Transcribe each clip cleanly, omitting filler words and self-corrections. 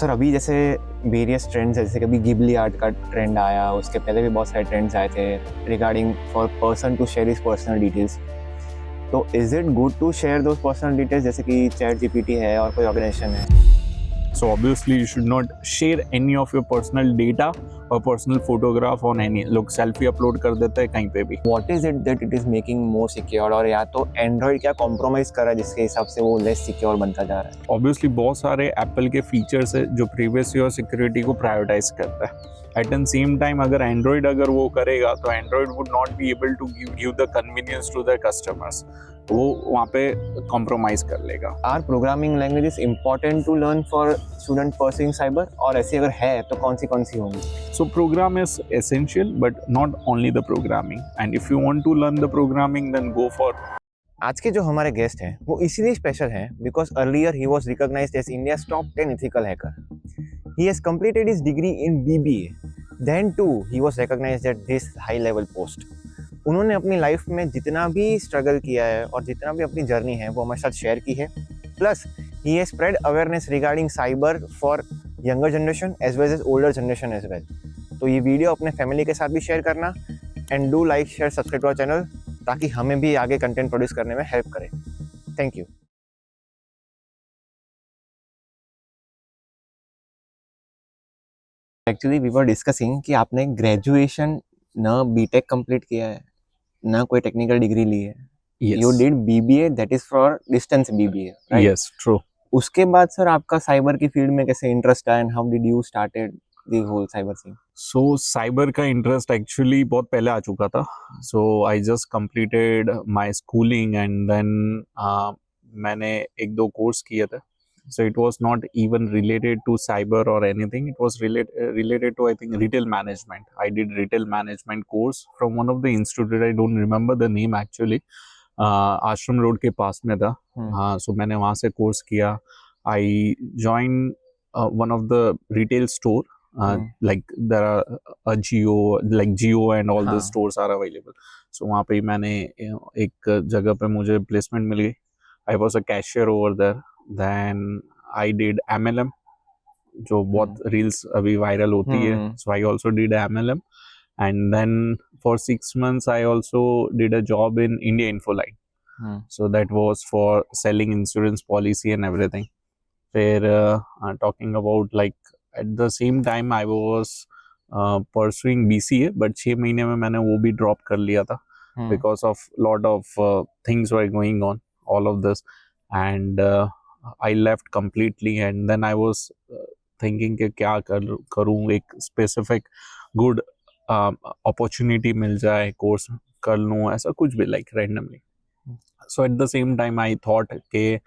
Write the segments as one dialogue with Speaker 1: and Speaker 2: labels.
Speaker 1: Sir अभी जैसे various trends जैसे कभी गिबली आर्ट का ट्रेंड आया, उसके पहले भी बहुत सारे ट्रेंड्स आए थे regarding for person to share his personal details. तो is it good to share those personal details जैसे कि चैट जीपीटी है और कोई ऑर्गेनाइजेशन है?
Speaker 2: So obviously you should not share any of your personal data or personal photograph on any. लोग selfie upload कर देते हैं कहीं पे भी.
Speaker 1: What is it that it is making more secure, और या तो एंड्रॉइड क्या कॉम्प्रोमाइज कर रहा है जिसके हिसाब से वो लेस सिक्योर बनता जा रहा है?
Speaker 2: Obviously बहुत सारे एप्पल के फीचर्स है जो प्रीवियसली और सिक्योरिटी को प्रायोरिटाइज करता है. एट द सेम टाइम अगर एंड्रॉइड वो करेगा तो Android would not be able to give the convenience to the customers. वो वहाँ पे कॉम्प्रोमाइज कर लेगा.
Speaker 1: Are programming languages important to learn for student pursuing cyber, और ऐसी अगर है तो कौन सी होंगी?
Speaker 2: So program is essential but not only the programming, and if you want to learn the programming then go for.
Speaker 1: आज के जो हमारे गेस्ट हैं वो इसीलिए स्पेशल हैं because earlier he was recognised as India's top 10 ethical hacker. He has completed his degree in BBA, then to he was recognised at this high level post. उन्होंने अपनी लाइफ में जितना भी स्ट्रगल किया है और जितना भी अपनी जर्नी है वो हमारे साथ शेयर की है. Plus he has spread awareness regarding cyber for younger generation as well as older generation as well. तो ये वीडियो अपने फैमिली के साथ भी शेयर करना, and do like share subscribe to our channel ताकि हमें भी आगे कंटेंट प्रोड्यूस करने में हेल्प करे. Thank you. Actually we were discussing कि आपने ग्रेजुएशन ना बीटेक कंप्लीट किया है ना कोई टेक्निकल डिग्री ली है.
Speaker 2: Yes.
Speaker 1: You did BBA, that is for distance BBA, right?
Speaker 2: Yes, true.
Speaker 1: उसके बाद सर आपका साइबर की फील्ड में कैसे इंटरेस्ट आया, and how did you started the whole cyber scene?
Speaker 2: So cyber का इंटरेस्ट एक्चुअली बहुत पहले आ चुका था. So I just completed my schooling and then मैंने एक दो कोर्स किए थे. So it was not even related to cyber or anything. It was related to, I think, retail management. I did retail management course from one of the institute. I don't remember the name actually. आश्रम road के पास में था. हाँ, so मैंने वहाँ से course किया. I joined one of the retail store. Like there are a Jio, like Jio and all the stores are available. So वहाँ पे मैंने एक जगह पे मुझे placement मिल गई. I was a cashier over there. Then I did MLM, जो बहुत रील्स अभी वायरल होती है. So I also did MLM, and then for 6 months I also did a job in India Infoline. So that was for selling insurance policy and everything. फिर talking about like at the same time I was pursuing BCA, but 6 महीने में मैंने वो भी drop कर लिया था because of lot of things were going on, all of this, and I left completely. And then I was thinking कि क्या करूँ, एक specific good opportunity मिल जाए, course कर लूँ, ऐसा कुछ भी like randomly. So at the same time I thought कि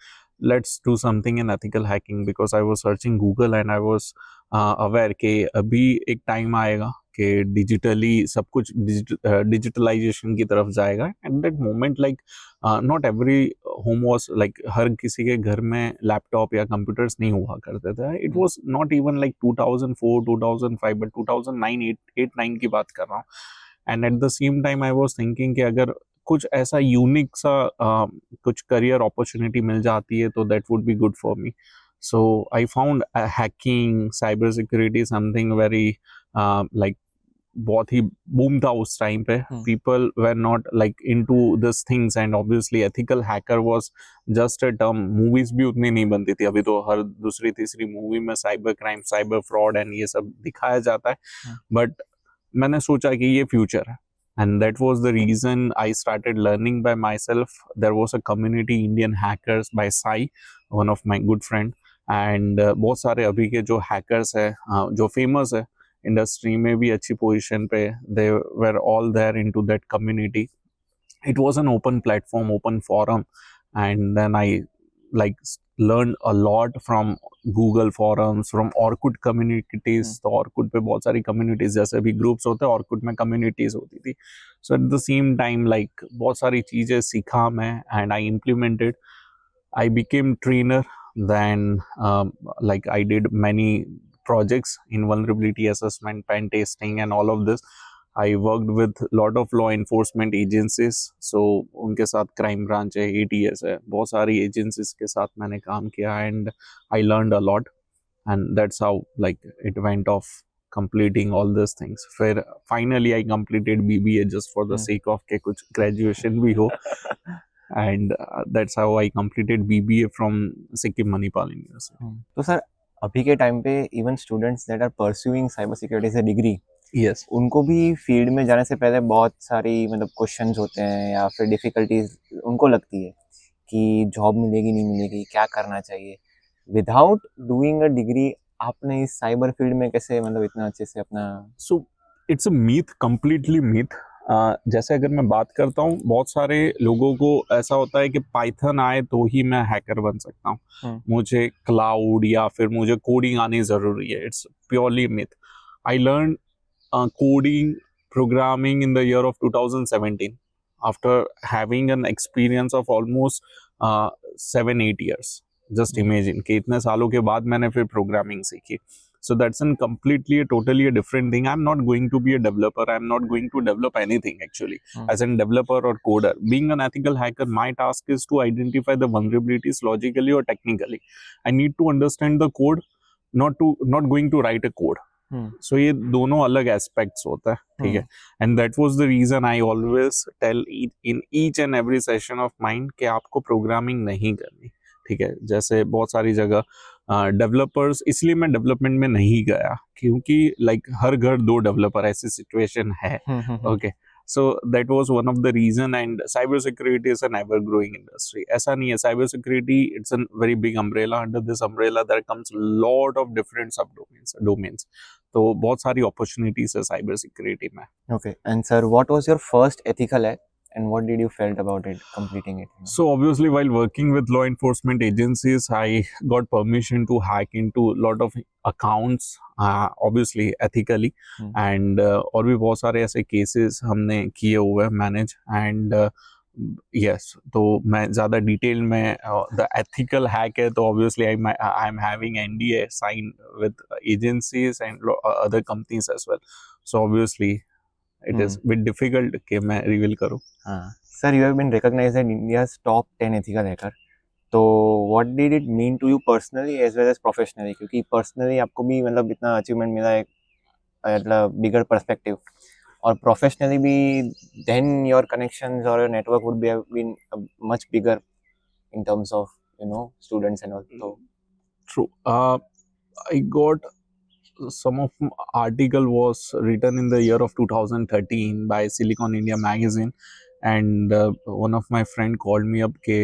Speaker 2: let's do something in ethical hacking, because I was searching Google and I was aware कि अभी एक टाइम आएगा कि डिजिटली सब कुछ डिजिटलाइजेशन की तरफ जाएगा. At that moment like not every home was like, हर किसी के घर में लैपटॉप या कंप्यूटर्स नहीं हुआ करते थे. It was not even like 2004 2005 but 2009 8 9 की बात कर रहा हूँ. And eight the same time I was thinking कि अगर कुछ ऐसा यूनिक सा कुछ करियर अपॉर्चुनिटी मिल जाती है तो that would be good for me. So I found hacking, cyber security something very like बहुत ही बूम था उस टाइम पे. People were not like into this things, and obviously ethical hacker was just a term. Movies भी उतनी नहीं बनती थी. अभी तो हर दूसरी तीसरी मूवी में cyber crime, cyber fraud and ये सब दिखाया जाता है. बट मैंने सोचा कि ये फ्यूचर है, and that was the reason I started learning by myself. There was a community, Indian Hackers by Sai, one of my good friend, and बहुत सारे अभी के जो hackers है जो famous है इंडस्ट्री में भी अच्छी पोजीशन पे, they were all there into that community. It was an open platform, open forum, and then I like learned a lot from Google forums, from Orkut communities. तो Orkut पे बहुत सारी communities, जैसे भी groups होते हैं Orkut में communities होती थी. So at the same time like बहुत सारी चीजें सीखा मैं, and I implemented. I became trainer. Then like I did many projects in vulnerability assessment, pen testing and all of this. I worked with lot of law enforcement agencies. So उनके साथ crime branch है, ATS है, बहुत सारी agencies के साथ मैंने काम किया, and I learned a lot. and that's how like it went off completing all these things. फिर finally I completed BBA just for the sake of के कुछ graduation भी हो, and that's how I completed BBA from Sikkim Manipal University.
Speaker 1: तो sir अभी के time पे even students that are pursuing cyber security से डिग्री,
Speaker 2: Yes.
Speaker 1: उनको भी फील्ड में जाने से पहले बहुत सारी मतलब क्वेश्चंस होते हैं या फिर डिफिकल्टीज उनको लगती है कि जॉब मिलेगी नहीं मिलेगी, क्या करना चाहिए। विदाउट डूइंग अ डिग्री आपने इस साइबर फील्ड में कैसे मतलब इतना अच्छे से अपना
Speaker 2: so it's a myth, completely myth. जैसे अगर मैं बात करता हूँ, बहुत सारे लोगों को ऐसा होता है कि पाइथन आए तो ही मैं हैकर बन सकता हूँ, मुझे क्लाउड या फिर मुझे कोडिंग आनी ज़रूरी है। It's purely myth. I learn coding, programming in the year of 2017 after having an experience of almost 7-8 years. Just imagine कि इतने सालों के बाद मैंने फिर programming सीखी. So that's an completely, totally a different thing. I'm not going to be a developer. I'm not going to develop anything actually as a developer or coder. Being an ethical hacker, my task is to identify the vulnerabilities logically or technically. I need to understand the code, not going to write a code. सो ये दोनों अलग aspects होता है, ठीक है। And that was the reason I always tell in each and every session of mind कि आपको programming नहीं करनी, ठीक है। जैसे बहुत सारी जगह डेवलपर्स, इसलिए मैं डेवलपमेंट में नहीं गया क्योंकि लाइक हर घर 2 डेवलपर, ऐसी सिचुएशन है, okay. So that was one of the reason, and cybersecurity is an ever-growing industry. ऐसा नहीं है, cybersecurity it's a very big umbrella. Under this umbrella there comes a lot of different domains. तो बहुत सारी opportunities है cybersecurity में.
Speaker 1: Okay, and sir, what was your first ethical hack and what did you felt about it completing it?
Speaker 2: So obviously while working with law enforcement agencies, I got permission to hack into a lot of accounts, obviously ethically, and और भी बहुत सारे ऐसे cases हमने किए हुए manage, and yes, तो मैं ज़्यादा डिटेल में the ethical hack है, तो obviously I'm having NDA signed with agencies and other companies as well, so obviously it is bit difficult कि मैं reveal करूँ.
Speaker 1: Sir, you have been recognized as India's top 10 ethical hacker. तो what did it mean to you personally as well as professionally? क्योंकि personally आपको भी मतलब इतना achievement मिला है, मतलब bigger perspective, और professionally भी then your connections or your network would be have been much bigger in terms of students and all. So
Speaker 2: true. I got some of article was written in the year of 2013 by Silicon India magazine, and one of my friend called me up ke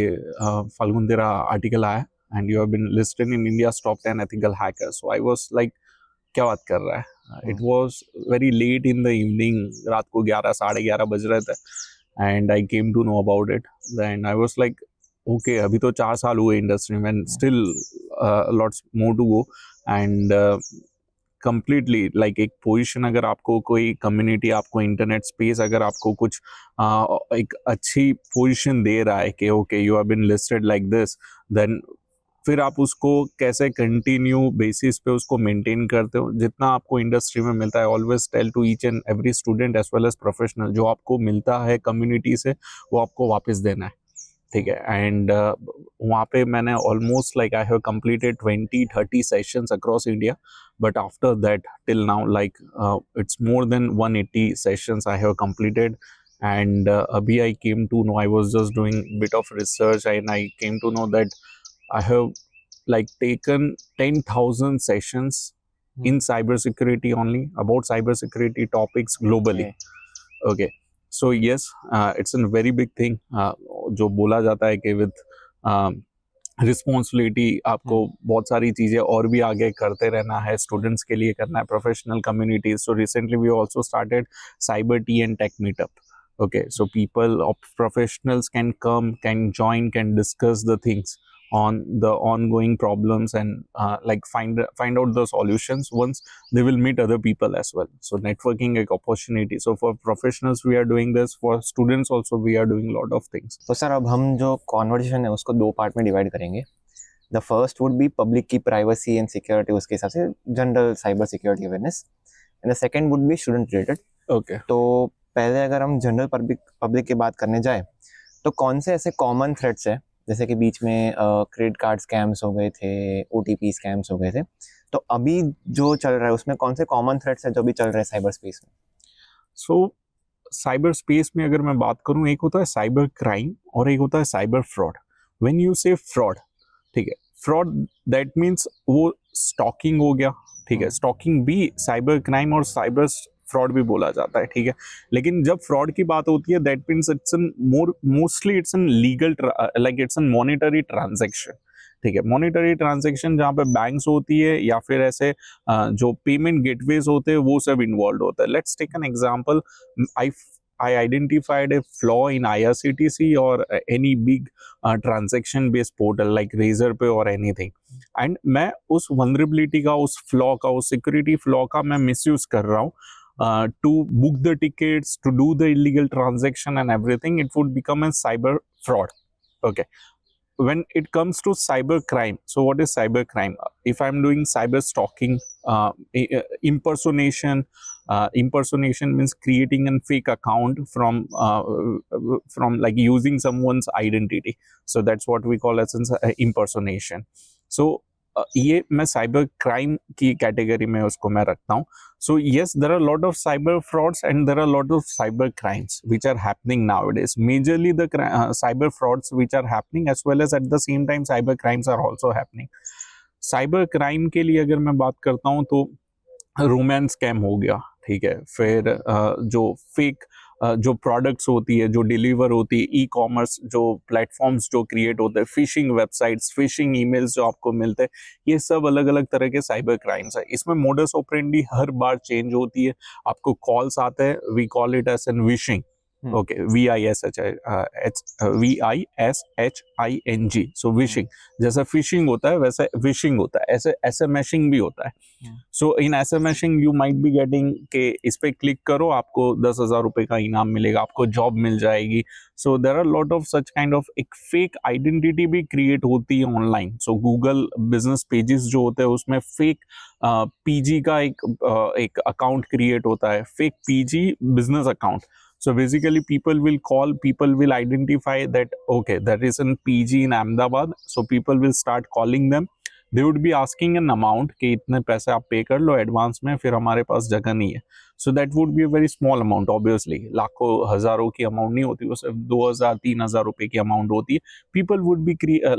Speaker 2: Falgun tera article aaya and you have been listed in India's top 10 ethical hackers. So I was like, क्या बात कर रहा है? It was very late in the evening, रात को 11 साढ़े 11 बज रहे थे, and I came to know about it. Then I was like, okay, अभी तो 4 साल हुए इंडस्ट्री में, still lots more to go, and completely like एक पोजीशन, अगर आपको कोई कम्युनिटी, आपको इंटरनेट स्पेस अगर आपको कुछ एक अच्छी पोजीशन दे रहा है कि okay you have been listed like this, then फिर आप उसको कैसे कंटिन्यू बेसिस पे उसको मेंटेन करते हो। जितना आपको इंडस्ट्री में मिलता है, always tell to each and every student as well as professional, जो आपको मिलता है कम्युनिटी से वो आपको वापस देना है, ठीक है। एंड वहाँ पे मैंने almost like I have completed 20-30 sessions across India, but after that till now like it's more than 180 sessions I have completed, and अभी I came to know, I was just doing bit of research and I came to know that I have like taken 10,000 sessions in cybersecurity only, about cybersecurity topics globally. Okay. So yes, it's a very big thing. जो बोला जाता है कि with responsibility आपको बहुत सारी चीज़ें और भी आगे करते रहना है, स्टूडेंट्स के लिए करना है, professional communities. So recently we also started cyber tea and tech meetup. Okay, so people or professionals can come, can join, can discuss the things on the ongoing problems and like find out the solutions. Once they will meet other people as well. So networking एक opportunity. So for professionals we are doing this. For students also we are doing lot of things.
Speaker 1: तो sir अब हम जो conversation है उसको 2 part में divide करेंगे. The first would be public की privacy and security, उसके हिसाब से general cyber security awareness, and the second would be student related.
Speaker 2: Okay.
Speaker 1: तो पहले अगर हम जनरल पब्लिक की बात करने जाए तो कौन से ऐसे कॉमन थ्रेट्स है, जैसे कि बीच में क्रेडिट कार्ड स्कैम्स हो गए थे, OTP स्कैम्स हो गए थे, तो अभी जो चल रहा है उसमें कौन से कॉमन थ्रेट्स हैं जो भी चल रहे हैं साइबर स्पेस में?
Speaker 2: सो साइबर स्पेस में अगर मैं बात करूं, एक होता है साइबर क्राइम और एक होता है साइबर फ्रॉड. व्हेन यू से फ्रॉड, ठीक है, फ्रॉड दैट मीन्स वो स्टॉकिंग हो गया, ठीक है, स्टॉकिंग भी साइबर क्राइम और साइबर फ्रॉड भी बोला जाता है, ठीक है. लेकिन जब फ्रॉड की बात होती है that means it's an mostly it's an legal, like it's an monetary transaction, ठीक है. मॉनिटरी ट्रांजेक्शन जहाँ पे बैंक्स होती है या फिर ऐसे जो पेमेंट गेटवेज होते हैं वो सब इन्वॉल्व होता है. Let's take an example. I identified a flaw in IRCTC or any big transaction based portal like Razorpay or anything. And मैं उस vulnerability का, उस flaw का, उस security flaw का मैं misuse कर रहा हूँ to book the tickets, to do the illegal transaction and everything. It would become a cyber fraud. Okay. When it comes to cyber crime, so what is cyber crime? If I'm doing cyber stalking, impersonation means creating a fake account from like using someone's identity, so that's what we call as impersonation. So ये मैं cyber crime की category में उसको मैं रखता हूँ. So yes, there are a lot of cyber frauds and there are a lot of cyber crimes which are happening nowadays. Majorly the cyber frauds which are happening, as well as at the same time cyber crimes are also happening. Cyber crime के लिए अगर मैं बात करता हूँ तो romance scam हो गया, ठीक है. फिर जो फेक जो प्रोडक्ट्स होती है, जो डिलीवर होती है, ई कॉमर्स जो प्लेटफॉर्म्स जो क्रिएट होते हैं, फिशिंग वेबसाइट्स, फिशिंग ईमेल्स जो आपको मिलते हैं, ये सब अलग अलग तरह के साइबर क्राइम्स है. इसमें मोडस ऑपरेंडी हर बार चेंज होती है. आपको कॉल्स आते हैं, we call it as an vishing. Okay, VISHING. So vishing, जैसा फिशिंग होता है वैसा विशिंग होता है, ऐसे एसएमएशिंग भी होता है. So in एसएमएशिंग you might be getting के इस पे क्लिक करो, आपको 10,000 रुपए का इनाम मिलेगा, आपको जॉब मिल जाएगी. So there are lot of such kind of एक फेक आइडेंटिटी भी क्रिएट होती है online. So Google business pages जो होते हैं उसमें फेक पीजी का एक अकाउंट क्रिएट होता है, fake PG business account. So basically people will identify that okay, there is an PG in Ahmedabad, so people will start calling them. They would be asking an amount कि इतने पैसे आप पे कर लो advance में, फिर हमारे पास जगह नहीं है. So that would be a very small amount obviously. लाखों हजारों की अमाउंट नहीं होती, वो सिर्फ 2,000-3,000 रुपए की अमाउंट होती है. People would be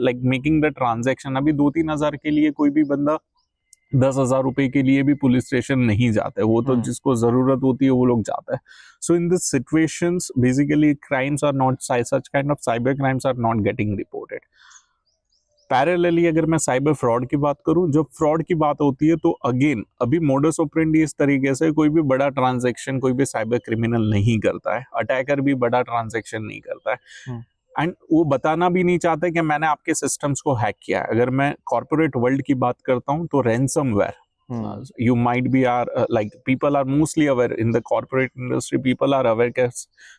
Speaker 2: like making the transaction. अभी 2-3 हज़ार के लिए कोई भी बंदा 10,000 रुपए के लिए भी पुलिस स्टेशन नहीं जाता है, वो तो जिसको जरूरत होती है वो लोग जाता है. So in this situations basically crimes are not, such kind of cyber crimes are not getting reported. Parallelly अगर मैं साइबर फ्रॉड की बात करूं, जब फ्रॉड की बात होती है तो अगेन अभी मोडस ऑपरेंडी इस तरीके से कोई भी बड़ा ट्रांजैक्शन कोई भी साइबर क्रिमिनल नहीं करता है, अटैकर भी बड़ा ट्रांजैक्शन नहीं करता है. एंड वो बताना भी नहीं चाहते कि मैंने आपके सिस्टम्स को हैक किया है. अगर मैं कॉर्पोरेट वर्ल्ड की बात करता हूँ तो ransomware, you might be like people are mostly aware in the corporate industry, people are aware कि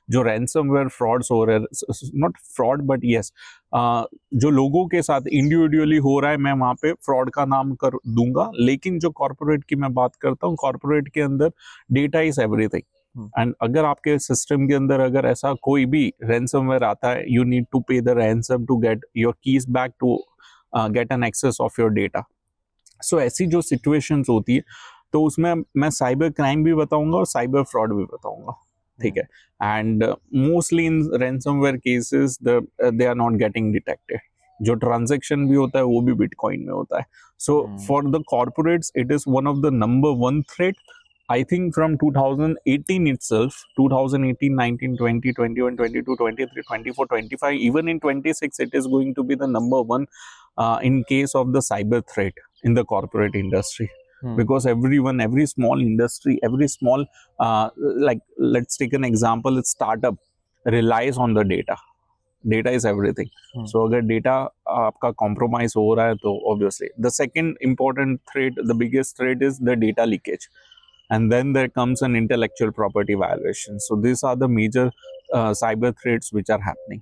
Speaker 2: जो ransomware frauds हो रहे हैं, not fraud but yes, जो लोगों के साथ इंडिविजुअली हो रहा है, मैं वहाँ पे फ्रॉड का नाम कर दूंगा. लेकिन जो कॉर्पोरेट की मैं बात करता हूँ, कॉर्पोरेट के अंदर डेटा इज एवरीथिंग. एंड अगर आपके सिस्टम के अंदर अगर ऐसा कोई भी रैंसमवेयर आता है, you need to pay the ransom to get your keys back, to get an access of your data. So ऐसी जो सिचुएशंस होती है तो उसमें मैं साइबर क्राइम भी बताऊंगा और साइबर फ्रॉड भी बताऊंगा, ठीक है. And mostly in ransomware cases they are not getting detected. जो ट्रांजैक्शन भी होता है वो भी बिटकॉइन में होता है. So for the corporates it is one of the number one threat. I think from 2018 itself, 2018, 19, 20, 21, 22, 23, 24, 25, even in 26, it is going to be the number one in case of the cyber threat in the corporate industry. Because everyone, every small industry, every small, like let's take an example, a startup relies on the data. Data is everything. So अगर data आपका compromise हो रहा है तो obviously. The second important threat, the biggest threat is the data leakage. And then there comes an intellectual property violation. So these are the major cyber threats which are happening.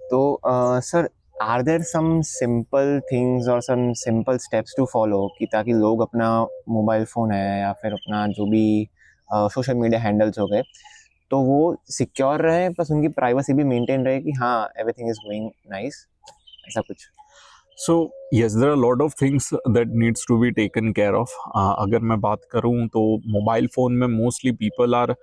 Speaker 1: So, sir, are there some simple things or some simple steps to follow कि ताकि लोग अपना mobile phone है या फिर अपना जो भी सोशल मीडिया हैंडल्स हो गए तो वो सिक्योर रहे, प्लस उनकी प्राइवेसी भी मेंटेन रहे कि हाँ एवरीथिंग इज गोइंग नाइस, ऐसा कुछ?
Speaker 2: So yes, there are a lot of things that needs to be taken care of. अगर मैं बात करूँ तो मोबाइल फ़ोन में mostly people are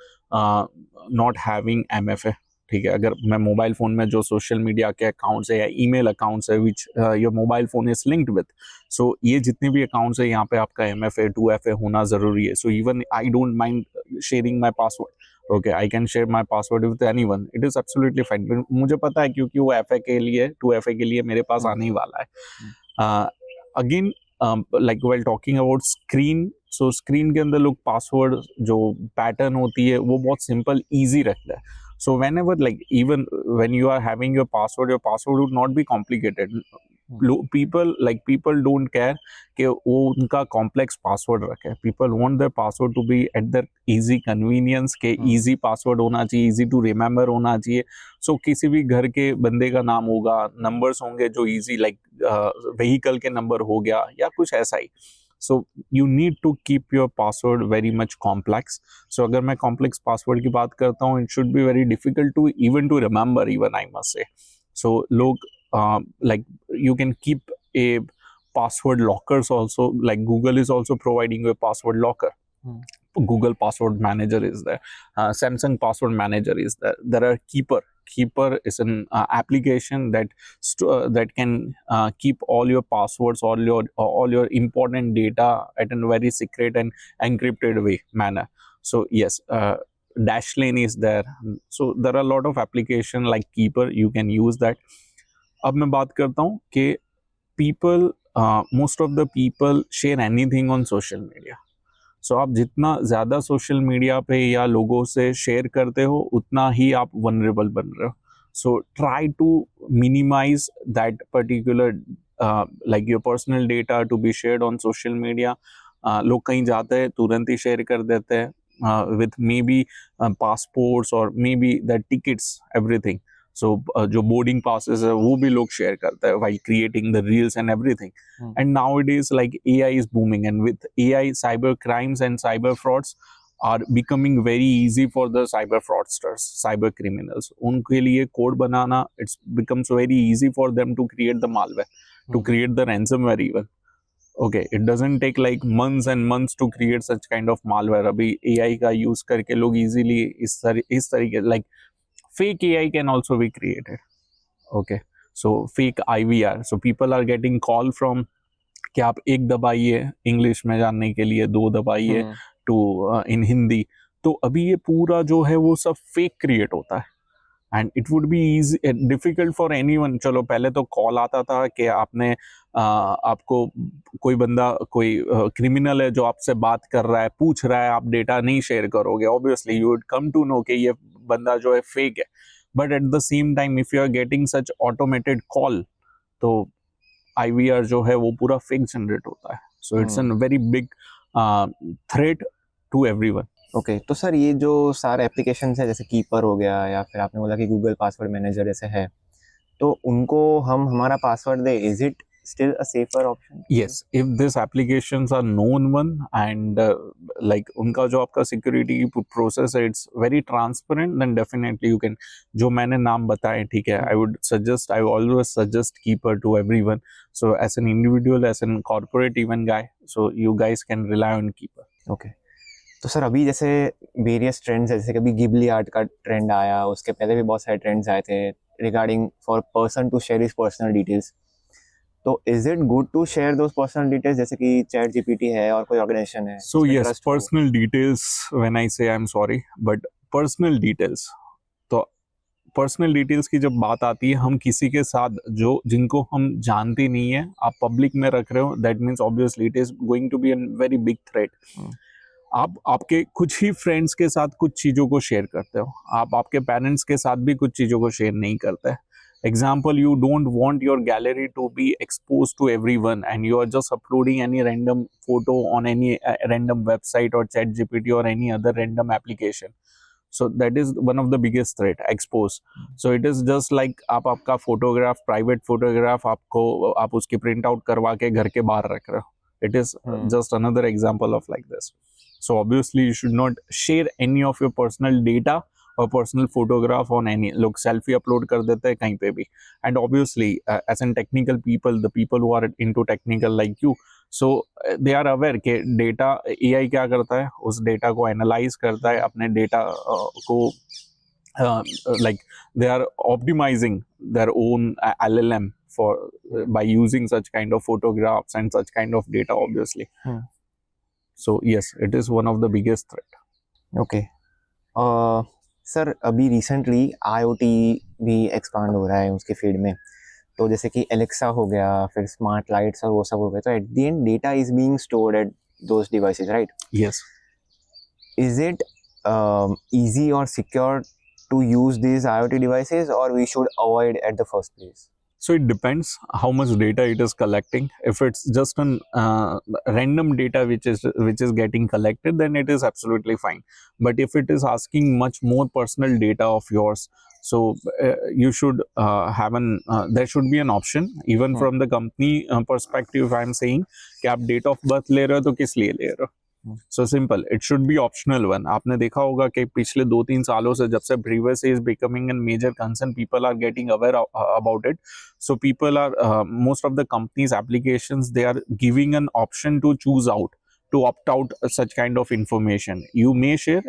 Speaker 2: not having MFA. ठीक है, अगर मैं मोबाइल फ़ोन में जो सोशल मीडिया के अकाउंट्स है या ईमेल अकाउंट्स है which your mobile phone is linked with, so ये जितने भी अकाउंट्स है यहाँ पे आपका MFA 2FA होना ज़रूरी है. So even I don't mind sharing my password. Okay, I can share my password with anyone, it is absolutely fine. मुझे पता है क्योंकि वो FA के लिए 2FA के लिए मेरे पास आने ही वाला है. Again like well talking about screen, so screen के अंदर लोग पासवर्ड जो पैटर्न होती है वो बहुत सिंपल ईजी रखता है. So whenever, like, even when you are having your password would not be complicated. People don't care कि वो उनका complex password रखे. People want their password to be at their easy convenience, के easy password होना चाहिए, easy to remember होना चाहिए. So किसी भी घर के बंदे का नाम होगा, numbers होंगे जो easy, like vehicle के number हो गया या कुछ ऐसा ही. So you need to keep your password very much complex. So अगर मैं complex password की बात करता हूँ, it should be very difficult to even to remember, even I must say. So लोग like you can keep a password lockers also, like Google is also providing you a password locker. Google Password Manager is there. Samsung Password Manager is there. There are Keeper. Keeper is an application that that can keep all your passwords, all your important data at a very secret and encrypted way manner. So yes, Dashlane is there. So there are a lot of application like Keeper. You can use that. अब मैं बात करता हूँ कि people, most of the people share anything on social media. सो आप जितना ज़्यादा social media पे या लोगों से शेयर करते हो उतना ही आप वनरेबल बन रहे हो. So try to minimize that particular like your personal data to be shared on social media. लोग कहीं जाते हैं तुरंत ही शेयर कर देते हैं विथ मे बी पासपोर्ट्स और maybe that tickets everything. So जो बोर्डिंग पासेस है वो भी लोग शेयर करते हैं while creating the reels and everything. And nowadays, like, AI is booming, and with AI, cyber crimes and cyber frauds are becoming very easy for the cyber fraudsters, cyber criminals. उनके लिए code banana, it's becomes very easy for them to create the malware, to create the ransomware even. Okay, it doesn't take like months and months to create such kind of malware. अभी AI का use करके लोग easily इस तरीके like fake AI can also be created. Okay, so fake IVR. So people are getting call from कि आप एक दबाइए इंग्लिश में जानने के लिए, 2 दबाइए टू इन हिंदी. तो अभी ये पूरा जो है वो सब फेक क्रिएट होता है. And it would be easy difficult for anyone. चलो पहले तो कॉल आता था कि आपने आपको कोई बंदा, कोई क्रिमिनल है जो आपसे बात कर रहा है, पूछ रहा है, आप डेटा नहीं शेयर करोगे. Obviously you would come to know कि ये बंदा जो है फेक है. But at the same time if you are getting such automated call, तो IVR जो है वो पूरा फेक जनरेट होता है. So it's an very big threat to everyone.
Speaker 1: Okay, तो सर ये जो सारे एप्लीकेशन है जैसे कीपर हो गया या फिर आपने बोला कि गूगल पासवर्ड मैनेजर जैसे है, तो उनको हम हमारा password they, is it still a safer option?
Speaker 2: Yes, if these applications are known one and like उनका जो आपका security process है it's very transparent, then definitely you can. जो मैंने नाम बताए, ठीक है, I always suggest Keeper to everyone. So as an individual, as an corporate even guy, so you guys can rely on Keeper.
Speaker 1: Okay. तो sir अभी जैसे various trends, जैसे कभी गिबली आर्ट का ट्रेंड आया, उसके पहले भी बहुत सारे ट्रेंड्स आए थे regarding for person to share his personal details. तो is it good to share those personal details जैसे कि चैट जीपीटी है और कोई ऑर्गेनाइजेशन है?
Speaker 2: So yes, personal details, when I say I'm sorry, but personal details, तो personal details की जब बात आती है, हम किसी के साथ जो जिनको हम जानते नहीं है आप पब्लिक में रख रहे हो, that means obviously it is going to be a very big threat. आप आपके कुछ ही फ्रेंड्स के साथ कुछ चीज़ों को शेयर करते हो, आप आपके पेरेंट्स के साथ भी कुछ चीज़ों को शेयर नहीं करते. Example, you don't want your gallery to be exposed to everyone and you are just uploading any random photo on any random website or chat GPT or any other random application. So that is one of the biggest threat, expose. So it is just like आप आपका photograph, private photograph आपको आप उसकी print out करवा के घर के बाहर रख रहे हो. It is just another example of like this. So obviously you should not share any of your personal data a personal photograph on any, लोग selfie upload कर देते हैं कहीं पे भी. And obviously as in technical people, the people who are into technical like you, so they are aware कि data AI क्या करता है, उस data को analyze करता है, अपने data को like they are optimizing their own LLM for by using such kind of photographs and such kind of data obviously. So yes, it is one of the biggest threat.
Speaker 1: Okay sir, अभी recently IoT भी expand हो रहा है उसके field में, तो जैसे कि एलेक्सा हो गया, फिर स्मार्ट लाइट्स और वो सब हो गया, तो at the end data is being stored at those devices, right?
Speaker 2: Yes.
Speaker 1: Is it easy or secure to use these IoT devices, or we should avoid at the first place?
Speaker 2: So it depends how much data it is collecting. If it's just an random data which is getting collected, then it is absolutely fine. But if it is asking much more personal data of yours, so you should have an there should be an option even from the company perspective. I'm saying कि आप date of birth ले रहे हो तो किस लिए ले रहे हो? So simple, it should be optional one. आपने देखा होगा कि पिछले 2-3 सालों से जब से privacy is becoming a major concern, people are getting aware about it. So people are most of the companies applications, they are giving an option to choose out, to opt out such kind of information. You may share,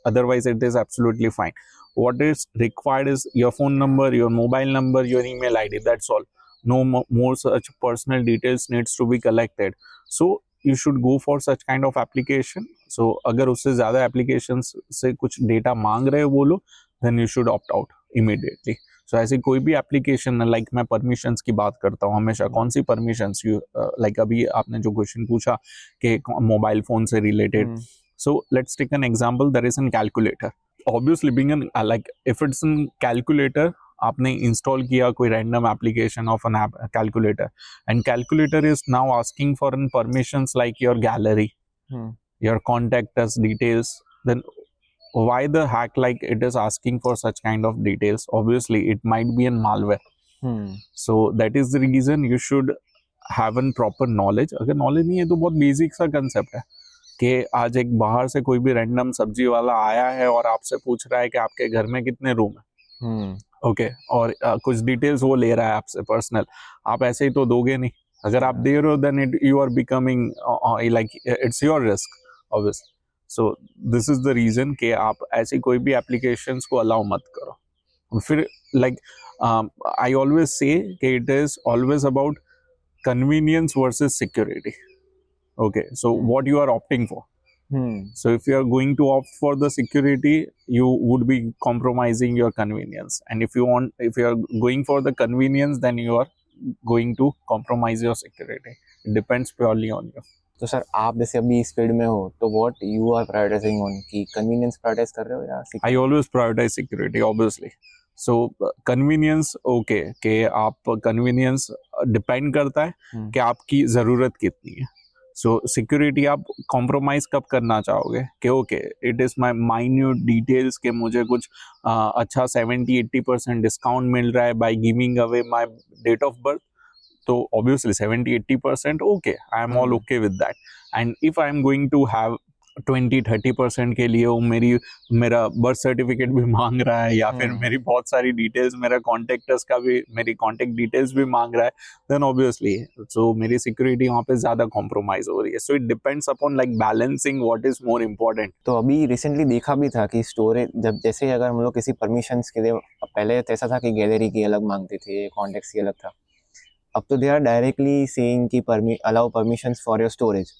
Speaker 2: otherwise it is absolutely fine. What is required is your phone number, your mobile number, your email ID, that's all. No more such personal details needs to be collected. So you should go for such kind of application. So अगर उससे ज़्यादा applications से कुछ data मांग रहे हैं वो लोग, then you should opt out immediately. So ऐसी कोई भी application, like मैं permissions की बात करता हूँ हमेशा, कौन सी permissions you like अभी आपने जो question पूछा कि mobile phone से related. So let's take an example. There is a calculator. Obviously being an like if it's a calculator, आपने इंस्टॉल किया कोई random application of an app calculator, and calculator is now asking for an permissions like your gallery, your contacts details, then why the hack like it is asking for such kind of details? Obviously it might be a malware. So that is the reason you should have a proper knowledge. अगर knowledge नहीं है तो बहुत basic सा concept है कि आज एक बाहर से कोई भी रैंडम सब्जी वाला आया है और आपसे पूछ रहा है कि आपके घर में कितने रूम है, ओके, और कुछ डिटेल्स वो ले रहा है आपसे पर्सनल, आप ऐसे ही तो दोगे नहीं. अगर आप दे रहे हो then it you are becoming like it's your risk obviously. So this is the reason कि आप ऐसी कोई भी एप्लीकेशंस को अलाउ मत करो. फिर लाइक आई ऑलवेज से कि it is always about convenience versus security. Okay, so what you are opting for? So if you are going to opt for the security, you would be compromising your convenience, and if you are going for the convenience, then you are going to compromise your security. It depends purely on you.
Speaker 1: तो sir आप जैसे अभी इस field में हो, तो what you are prioritizing on, कि convenience prioritize कर रहे हो या
Speaker 2: I always prioritize security, obviously. So convenience, okay, कि आप convenience depend करता है कि आपकी ज़रूरत कितनी है. सो सिक्योरिटी आप कॉम्प्रोमाइज कब करना चाहोगे कि okay it is my minute details के मुझे कुछ अच्छा 70-80% डिस्काउंट मिल रहा है by giving away my date of birth, तो obviously 70-80% okay, I am all okay with that. And if I am going to have 20-30% के लिए वो मेरा बर्थ सर्टिफिकेट भी मांग रहा है, या फिर मेरी बहुत सारी डिटेल्स, मेरा कॉन्टेक्टर्स का भी, मेरी कॉन्टेक्ट डिटेल्स भी मांग रहा है, देन ऑब्वियसली सो मेरी सिक्योरिटी वहाँ पे ज़्यादा कॉम्प्रोमाइज हो रही है. So it depends upon like balancing what is more important.
Speaker 1: तो अभी रिसेंटली देखा भी था कि स्टोरेज, जब जैसे अगर हम लोग किसी परमिशंस के लिए, पहले तो ऐसा था कि गैलरी की अलग मांगते थे, कॉन्टेक्ट्स की अलग था, अब तो दे आर डायरेक्टली सेइंग कि allow permissions for your storage.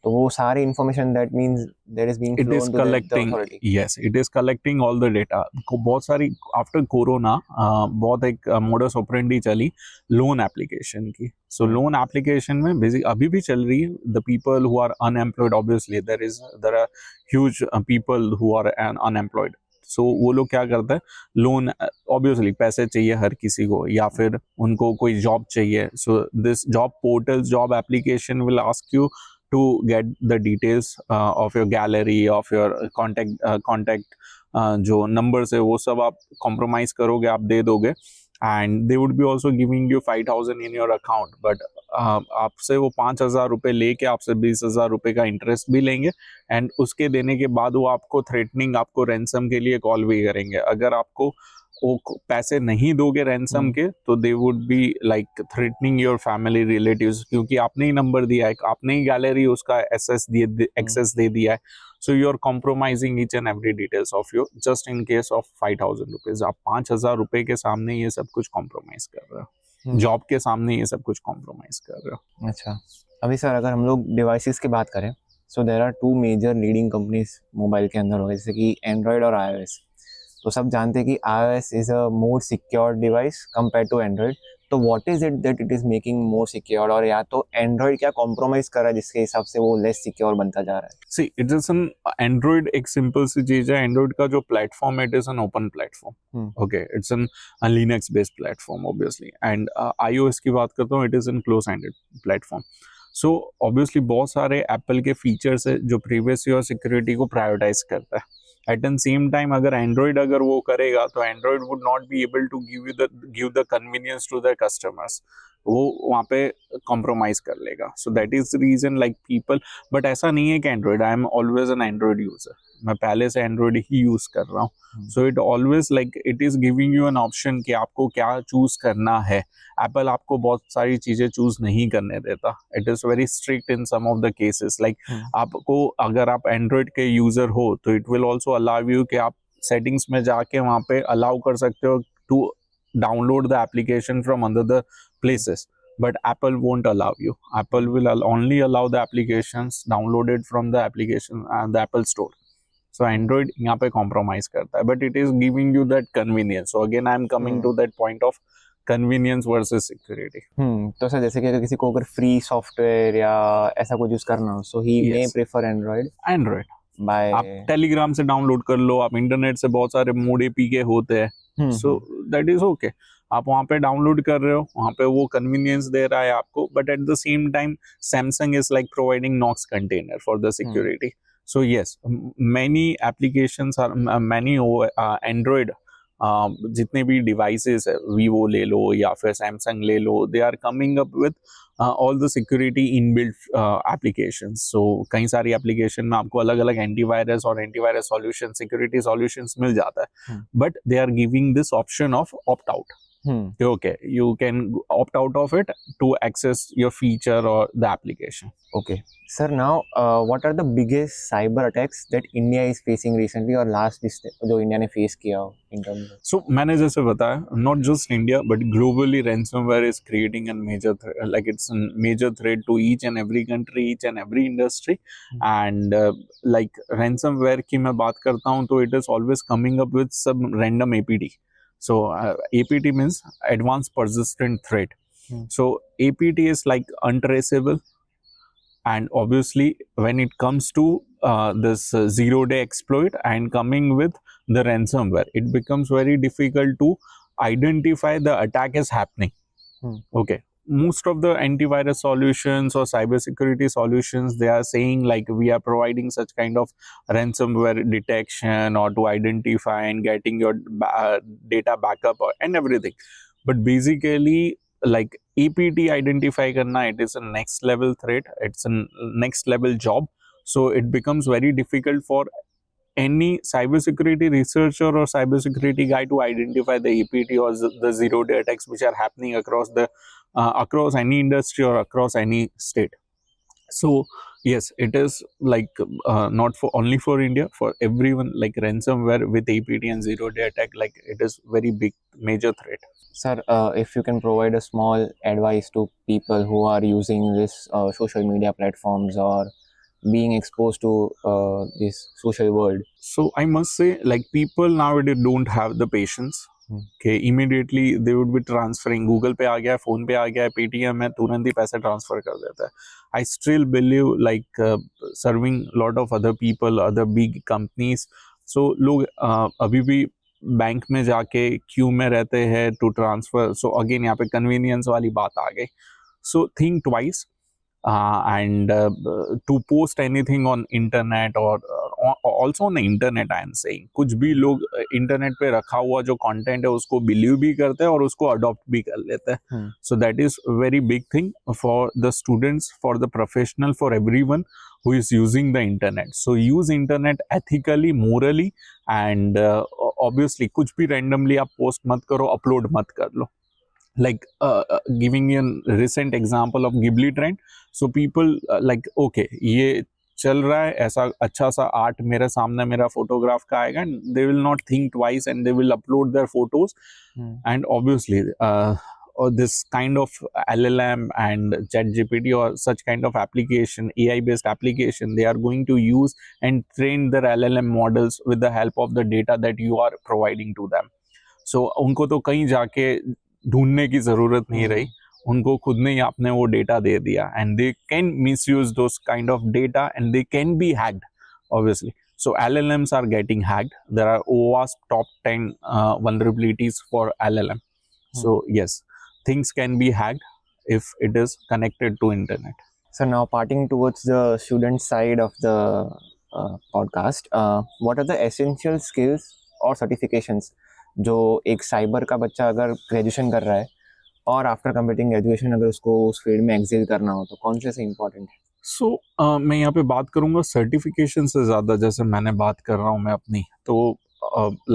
Speaker 1: तो वो सारी information that means that is being flown to the authority.
Speaker 2: Yes, it is collecting all the data. बहुत सारी आफ्टर कोरोना बहुत एक मोडस ऑपरेंडी चली लोन एप्लीकेशन की. सो लोन एप्लीकेशन में बेसिक अभी भी चल रही है. The people who are unemployed, obviously there are huge people who are unemployed. सो वो लोग क्या करते हैं, लोन ऑब्वियसली पैसे चाहिए हर किसी को, या फिर उनको कोई जॉब चाहिए. So this job portal, job application will ask you to get the details of your gallery, of your contact जो numbers है वो सब आप compromise करोगे, आप दे दोगे, and they would be also giving you 5,000 in your account. But आपसे वो 5,000 रुपये लेके आपसे 20,000 रुपये का इंटरेस्ट भी लेंगे, एंड उसके देने के बाद वो आपको थ्रेटनिंग, आपको रैंसम के लिए कॉल भी करेंगे। अगर आपको वो पैसे नहीं दोगे रैंसम के, तो they would be like threatening your family relatives, क्योंकि आपने ही नंबर दिया है, आपने ही गैलरी उसका एक्सेस दे दिया है। So you are compromising each and every details of your, just in case of 5,000 rupees. आप 5,000 रुपये के सामने ये सब कुछ कॉम्प्रोमाइज कर रहे हो, जॉब के सामने ये सब कुछ कॉम्प्रोमाइज कर रहे हो।
Speaker 1: अच्छा, अभी सर अगर हम लोग डिवाइसेस की बात करें, so there are two major leading companies mobile के अंदर हो गए, जैसे कि एंड्रॉयड और iOS। तो सब जानते हैं कि iOS is a more secure device compare to Android. तो what is it that it is making more secure, और या तो एंड्रॉयड क्या कॉम्प्रोमाइज़ कर रहा है जिसके हिसाब से वो लेस सिक्योर बनता जा रहा है?
Speaker 2: See it is an Android, एक सिंपल सी चीज है, एंड्रॉइड का जो प्लेटफॉर्म है, it is an open platform. Okay, it's an Linux based platform obviously, and iOS की बात करता हूँ, it is an close handed platform. So obviously बहुत सारे एप्पल के फीचर्स है जो प्रीवियसली और सिक्योरिटी को प्रायोरिटाइज करता है। एट द सेम टाइम अगर एंड्रॉइड अगर वो करेगा, तो Android would not be able to give the convenience to the customers, वो वहाँ पे कॉम्प्रोमाइज कर लेगा। So that is the reason like people, but ऐसा नहीं है कि android, I am always an android user, मैं पहले से एंड्रॉइड ही यूज कर रहा हूँ। So it always like it is giving you an option कि आपको क्या चूज करना है। एप्पल आपको बहुत सारी चीजें चूज नहीं करने देता, it is very strict in some of the cases. Like आपको, अगर आप एंड्रॉइड के यूजर हो, तो it will also allow you कि आप सेटिंग्स में जाके वहाँ पे अलाउ कर सकते हो to download the application from other places, but Apple won't allow you. Apple will only allow the applications downloaded from the application and the Apple store. So Android यहाँ पे compromise करता है, but it is giving you that convenience. So again I am coming to that point of convenience versus security.
Speaker 1: तो sir जैसे कि अगर किसी को अगर फ्री सॉफ्टवेयर या ऐसा कुछ यूज करना हो, सो ही मे प्रेफर एंड्रॉइड।
Speaker 2: Android
Speaker 1: बाय
Speaker 2: आप टेलीग्राम से डाउनलोड कर लो, आप इंटरनेट से बहुत सारे मोड APK होते हैं, सो दैट इज ओके। आप वहाँ पे डाउनलोड कर रहे हो, वहाँ पे वो कन्वीनियंस दे रहा है आपको, but at the same time Samsung is like providing Knox container for the security. So yes, many applications are, many android जितने भी डिवाइसेस है, वीवो ले लो या फिर सैमसंग ले लो, they are coming up with all the security inbuilt applications. So कई सारी एप्लीकेशन में आपको अलग अलग एंटीवायरस और एंटीवायरस सॉल्यूशन, सिक्योरिटी सॉल्यूशंस मिल जाता है, but they are giving this option of opt out. Okay, you can opt out of it to access your feature or the application.
Speaker 1: Okay, sir, now what are the biggest cyber attacks that India is facing recently, और last जो India ने face किया हो in terms of?
Speaker 2: So मैंने जैसे बताया, not just India but globally ransomware is creating a major like it's a major threat to each and every country, each and every industry. And like ransomware की मैं बात करता हूँ, तो it is always coming up with some random APT. So APT means advanced persistent threat. So APT is like untraceable, and obviously when it comes to this zero-day exploit and coming with the ransomware, it becomes very difficult to identify the attack is happening. Okay, most of the antivirus solutions or cybersecurity solutions, they are saying like we are providing such kind of ransomware detection or to identify and getting your data backup and everything, but basically like APT identify karna, it is a next level threat, it's a next level job. So it becomes very difficult for any cybersecurity researcher or cybersecurity guy to identify the APT or the zero-day attacks which are happening across the across any industry or across any state. So yes, it is like not for only for India, for everyone, like ransomware with APT and zero-day attack, like it is very big major threat.
Speaker 1: Sir, if you can provide a small advice to people who are using this social media platforms or being exposed to this social world.
Speaker 2: So I must say, like people nowadays don't have the patience. Okay, immediately they would be transferring, Google पे आ गया, phone पे आ गया, Paytm में तुरंत ही पैसे transfer कर देता है. I still believe like serving lot of other people, other big companies. So लोग अभी भी बैंक में जाके क्यू में रहते हैं to transfer. So again यहाँ पे convenience वाली बात आ गई. So think twice. And to post anything on internet or also on internet I am saying, कुछ भी लोग इंटरनेट पे रखा हुआ जो कंटेंट है उसको बिलीव भी करते हैं और उसको अडॉप्ट भी कर लेते हैं. सो that is very big thing for the students, for the professional, for everyone who is using the internet. So use internet ethically, morally, and obviously कुछ भी randomly आप post मत करो, upload मत कर लो. Like giving you a recent example of Ghibli trend. So people like okay, ये चल रहा है, ऐसा अच्छा सा आर्ट मेरे सामने मेरा फोटोग्राफ का आएगा, and they will not think twice and they will upload their photos. And obviously or this kind of LLM and ChatGPT or such kind of application, AI based application, they are going to use and train their LLM models with the help of the data that you are providing to them. So उनको तो कहीं जाके ढूंढने की जरूरत नहीं रही, उनको खुद ने ही आपने वो डेटा दे दिया, and they can misuse those kind of data and they can be hacked obviously. So LLMs are getting hacked. There are OWASP top 10 vulnerabilities for LLM. So yes, things can be hacked if it is connected to internet.
Speaker 1: So now parting towards the student side of the podcast, what are the essential skills or certifications जो एक cyber का बच्चा अगर graduation कर रहा है और after completing graduation अगर उसको उस फील्ड में एक्सेल करना हो तो कौन से इम्पोर्टेंट है?
Speaker 2: सो मैं यहाँ पे बात करूँगा सर्टिफिकेशन से ज़्यादा, जैसे मैंने बात कर रहा हूँ मैं अपनी, तो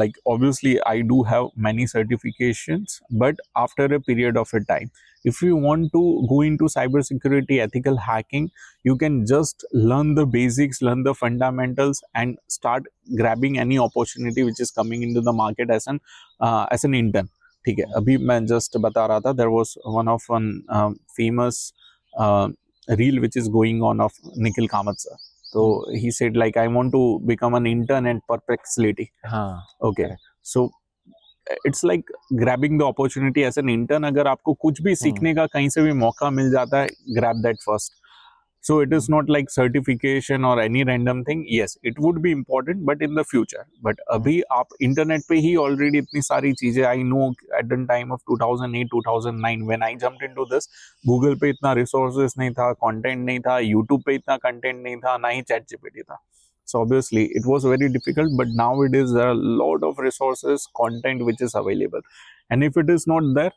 Speaker 2: like obviously I do have many certifications, but after a period of a time, if you want to go into cybersecurity, ethical hacking, you can just learn the basics, learn the fundamentals, and start grabbing any opportunity which is coming into the market as an intern. ठीक है, अभी मैं just बता रहा था, there was one famous reel which is going on of Nikhil Kamath sir. So he said like, I want to become an intern at Perplexity. Okay. So it's like grabbing the opportunity as an intern. अगर आपको कुछ भी सीखने का कहीं से भी मौका मिल जाता है, grab that first. So it is not like certification or any random thing. Yes, it would be important, but in the future. But अभी आप इंटरनेट पे ही already इतनी सारी चीजें, I know at the time of 2008, 2009 when I jumped into this, Google पे इतना resources नहीं था, content नहीं था, YouTube पे इतना content नहीं था, ना ही ChatGPT था. So obviously it was very difficult, but nowadays there are a lot of resources, content which is available. And if it is not there,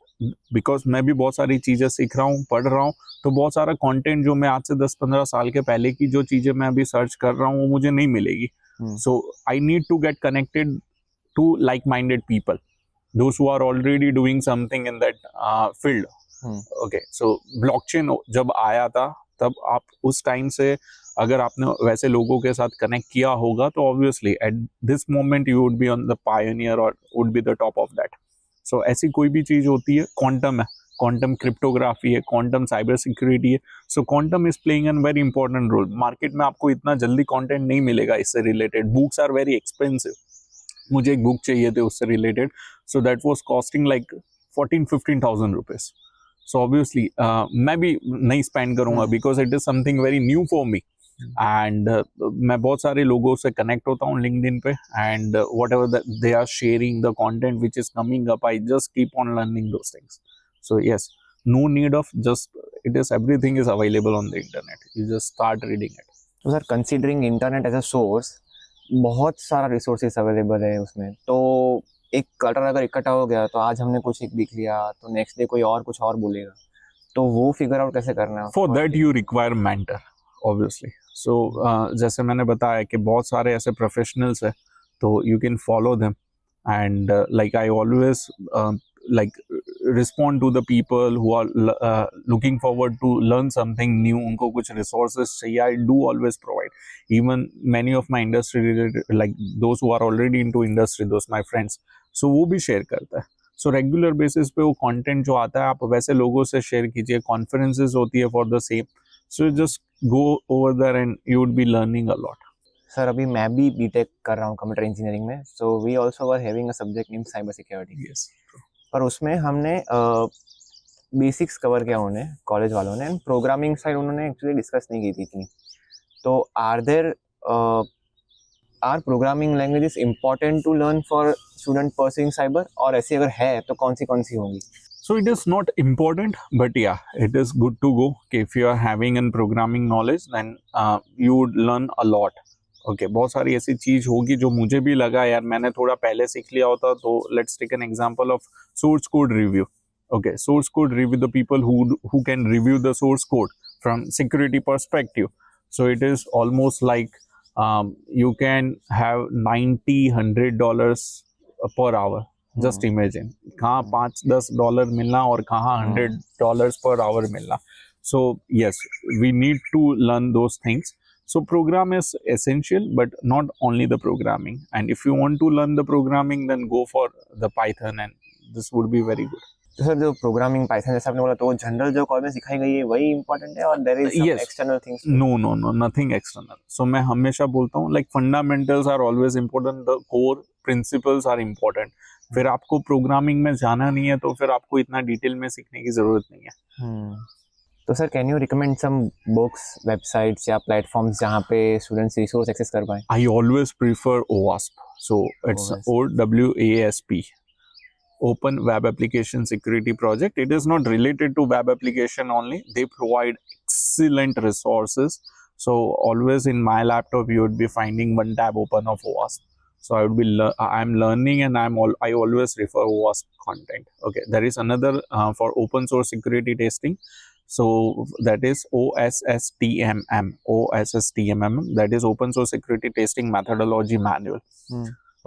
Speaker 2: because मैं भी बहुत सारी चीज़ें सीख रहा हूँ, पढ़ रहा हूँ, तो बहुत सारा कंटेंट जो मैं आज से 10-15 साल के पहले की जो चीज़ें मैं अभी सर्च कर रहा हूँ वो मुझे नहीं मिलेगी. So I need to get connected to like-minded people, those who are already doing something in that field. Okay, so blockchain जब आया था तब आप उस टाइम से अगर आपने वैसे लोगों के साथ कनेक्ट किया होगा तो obviously at this moment you would be on the pioneer or would be the top of that. So ऐसी कोई भी चीज़ होती है, क्वांटम है, क्वांटम क्रिप्टोग्राफी है, क्वांटम साइबर सिक्योरिटी है. So quantum is playing an very important role. Market में आपको इतना जल्दी कंटेंट नहीं मिलेगा इससे related. Books are very expensive. मुझे एक बुक चाहिए थे उससे related, so that was costing like 14-15,000 rupees. So obviously मैं भी नहीं स्पेंड करूंगा because it is something very new for me. And मैं बहुत सारे लोगों से कनेक्ट होता हूँ लिंक्डइन पे, and whatever they are sharing the content which is coming up, I just keep on learning those things. So yes, no need of just, it is everything is available on the internet, you just start reading it.
Speaker 1: तो sir considering internet as a source, बहुत सारा resources available है उसमें, तो एक cutter अगर इकट्ठा हो गया तो आज हमने कुछ एक दिख लिया तो नेक्स्ट डे कोई और कुछ और बोलेगा, तो वो फिगर आउट कैसे करना है?
Speaker 2: For that you require mentor obviously. So जैसे मैंने बताया कि बहुत सारे ऐसे प्रोफेशनल्स है, तो you can follow them, and like I always like respond to the people who are looking forward to learn something new. उनको कुछ resources चाहिए, I do always provide. Even many of my industry related, like those who are already into industry, those my friends, so वो भी share करता है. So regular basis पे वो content जो आता है आप वैसे लोगों से share कीजिए. Conferences होती है for the same, so just go over there and you would be learning a lot.
Speaker 1: Sir अभी मैं भी बीटेक कर रहा हूँ कंप्यूटर इंजीनियरिंग में, so we also were having a subject named cyber security.
Speaker 2: Yes.
Speaker 1: पर उसमें हमने बेसिक्स कवर किया उन्होंने, कॉलेज वालों ने, एंड प्रोग्रामिंग साइड उन्होंने एक्चुअली डिस्कस नहीं की थी इतनी. तो are programming languages important to learn for student pursuing cyber, और ऐसी अगर है तो कौन सी होंगी?
Speaker 2: So it is not important, but yeah, it is good to go. Okay, if you are having a programming knowledge, then you would learn a lot. Okay बहुत सारी ऐसी चीज होगी जो मुझे भी लगा यार मैंने थोड़ा पहले सीख लिया होता तो let's take an example of source code review. Okay, source code review, the people who can review the source code from security perspective. So it is almost like you can have $90-100 per hour. Just imagine कहाँ $5-10 मिलना और कहाँ $100 per hour मिलना. So yes, we need to learn those things. So program is essential, but not only the programming. And if you want to learn the programming, then go for the Python, and this would be very good.
Speaker 1: तो sir जो programming Python जैसा आपने बोला तो वो general जो college में सिखाई गई है वही इंपॉर्टेंट है और there is some
Speaker 2: Yes.
Speaker 1: External things.
Speaker 2: No, nothing external. So मैं हमेशा बोलता हूँ like fundamentals are always important, the core principles are important. फिर आपको प्रोग्रामिंग में जाना नहीं है तो फिर आपको इतना डिटेल में सीखने की जरूरत नहीं है.
Speaker 1: तो sir can you recommend some books, websites या प्लेटफॉर्म्स जहाँ पे स्टूडेंट्स रिसोर्स एक्सेस कर पाए?
Speaker 2: I always prefer OWASP. So it's OWASP. Open Web Application Security Project. It is not related to web application only. They provide excellent resources. So always in my laptop you would be finding one tab open of OWASP. So I'm learning and I always refer OWASP content. Okay, there is another for open source security testing. So that is OSSTMM. That is Open Source Security Testing Methodology Manual.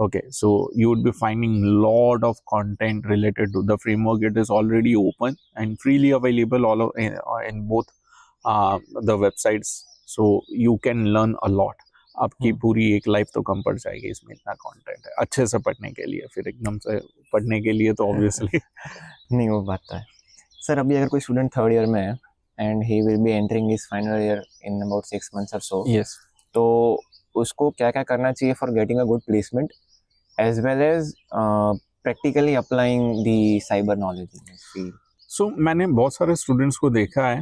Speaker 2: Okay, so you would be finding lot of content related to the framework. It is already open and freely available all in both the websites. So you can learn a lot. आपकी पूरी एक life तो कम पड़ जाएगी इसमें, इतना content है अच्छे से पढ़ने के लिए. फिर एकदम से पढ़ने के लिए तो ऑब्वियसली
Speaker 1: नहीं वो बात है. सर अभी अगर कोई स्टूडेंट थर्ड ईयर में है and he will be entering his final year in about 6 months or so.
Speaker 2: Yes.
Speaker 1: तो उसको क्या क्या करना चाहिए for getting a good placement as well as practically applying the cyber knowledge in this field?
Speaker 2: सो मैंने बहुत सारे स्टूडेंट्स को देखा है.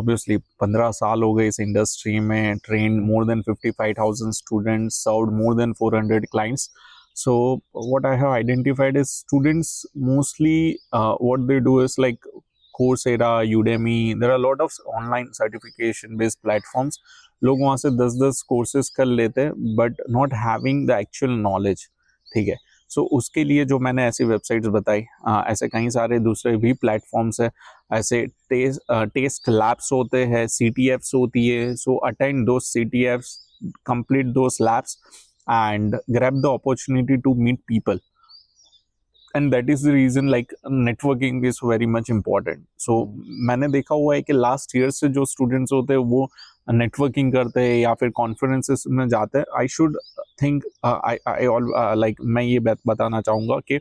Speaker 2: ऑब्वियसली 15 साल हो गए इस इंडस्ट्री में, train more than 55,000 students, served more than 400 clients. So what I have identified is students mostly what they do is like Coursera, Udemy. There are a lot of online certification based platforms. लोग वहाँ से 10-10 courses कर लेते हैं but not having the actual knowledge. ठीक है. सो उसके लिए जो मैंने ऐसी वेबसाइट्स बताई, ऐसे कई सारे दूसरे भी प्लेटफॉर्म्स है. ऐसे टेस्ट लैब्स होते हैं, CTFs होती है. सो अटेंड दो CTFs, complete those labs and grab the opportunity to meet people, and that is the reason like networking is very much important. So मैंने देखा हुआ है कि लास्ट ईयर से जो स्टूडेंट्स होते हैं वो नेटवर्किंग करते हैं या फिर कॉन्फ्रेंसेस में जाते हैं. आई शुड थिंक लाइक मैं ये बताना चाहूँगा कि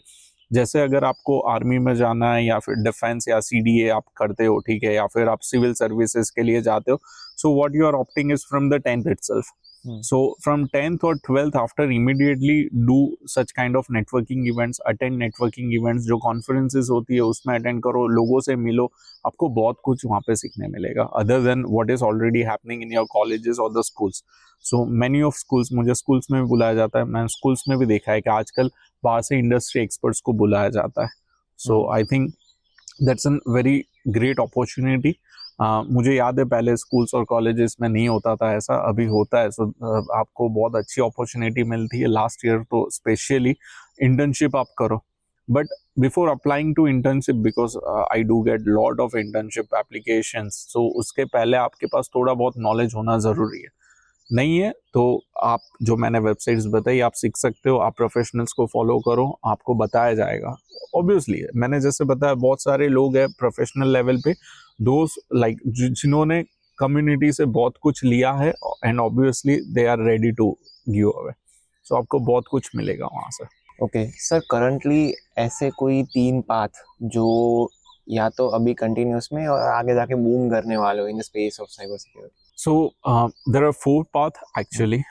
Speaker 2: जैसे अगर आपको आर्मी में जाना है या फिर डिफेंस या CDA आप करते हो, ठीक है, या फिर आप सिविल सर्विसेज के लिए जाते हो, so what you are opting is from the 10th itself. So from 10th or 12th after immediately do such kind of networking events, attend networking events. जो conferences होती है उसमें attend करो, लोगों से मिलो, आपको बहुत कुछ वहाँ पे सीखने मिलेगा other than what is already happening in your colleges or the schools. So many of schools, मुझे schools में भी बुलाया जाता है, मैं schools में भी देखा है कि आजकल बाहर से industry experts को बुलाया जाता है. So I think that's a very great opportunity. मुझे याद है पहले स्कूल्स और कॉलेजेस में नहीं होता था ऐसा, अभी होता है. सो आपको बहुत अच्छी अपॉर्चुनिटी मिलती है. लास्ट ईयर तो स्पेशली इंटर्नशिप आप करो, but before applying to internship, because I do get lot of internship applications, so उसके पहले आपके पास थोड़ा बहुत नॉलेज होना ज़रूरी है. नहीं है तो आप जो मैंने वेबसाइट्स बताई आप सीख सकते हो, आप प्रोफेशनल्स को फॉलो करो, आपको बताया जाएगा. ऑब्वियसली मैंने जैसे बताया बहुत सारे लोग हैं प्रोफेशनल लेवल पे, दोस्त लाइक जिन्होंने कम्युनिटी से बहुत कुछ लिया है and obviously they are ready to give away. So आपको बहुत कुछ मिलेगा वहाँ से.
Speaker 1: ओके सर, करंटली ऐसे कोई 3 पाथ जो या तो अभी कंटिन्यूस में और आगे जाके बूम करने वाले हो in the space of cyber security?
Speaker 2: So there are 4 paths actually.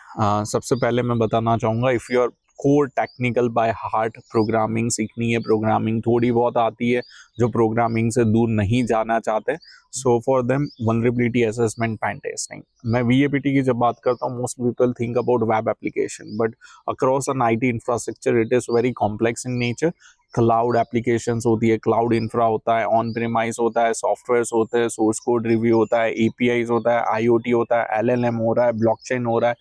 Speaker 2: सबसे पहले मैं बताना चाहूँगा, if you are core technical by heart, programming सीखनी है, प्रोग्रामिंग थोड़ी बहुत आती है, जो प्रोग्रामिंग से दूर नहीं जाना चाहते, so for them vulnerability assessment, pen testing. मैं VAPT की जब बात करता हूँ, most people think about web application, but across an IT infrastructure it is very complex in nature. Cloud applications होती है, क्लाउड इंफ्रा होता है, ऑन प्रीमाइस होता है, सॉफ्टवेयर्स होते हैं, सोर्स कोड रिव्यू होता है, APIs होता है, IoT होता है, LLM हो रहा है, ब्लॉकचेन हो रहा है,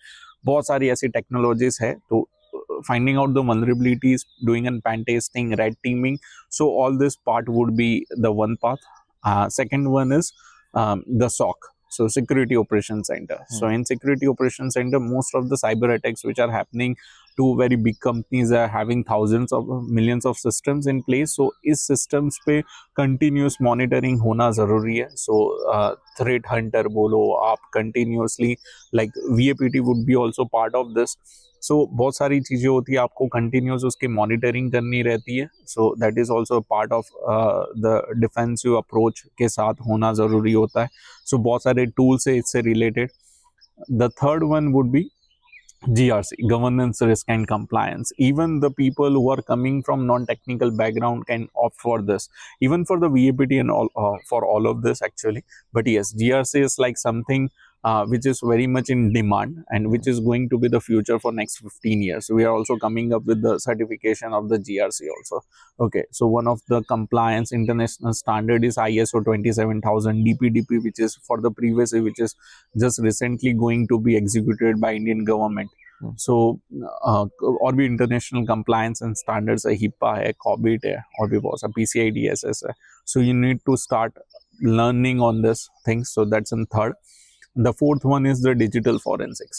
Speaker 2: बहुत सारी ऐसी टेक्नोलॉजीज है, तो finding out the vulnerabilities, doing an pen testing, red teaming, so all this part would be the one path. Second one is the SOC, so security operations center. So in security operations center, most of the cyber attacks which are happening to very big companies are having thousands of millions of systems in place, so इस systems पे continuous monitoring होना ज़रूरी है. So threat hunter बोलो आप, continuously like VAPT would be also part of this. सो बहुत सारी चीज़ें होती है, आपको कंटिन्यूस उसकी मॉनिटरिंग करनी रहती है. So that is also part of the defensive approach के साथ होना ज़रूरी होता है. सो बहुत सारे टूल्स है इससे related. The third one would be GRC, governance, risk and compliance. Even the people who are coming from non-technical background can opt for this, even for the VAPT and all, for all of this actually. But yes, GRC is like something which is very much in demand and which is going to be the future for next 15 years. We are also coming up with the certification of the GRC also. Okay, so one of the compliance international standard is ISO 27000 DPDP, which is for the previous, which is just recently going to be executed by Indian government. So और भी international compliance and standards है, हिप्पा है, Corbett है, और भी बहुत सा PCI DSS है. So you need to start learning on this things. So that's in third. The fourth one is the digital forensics.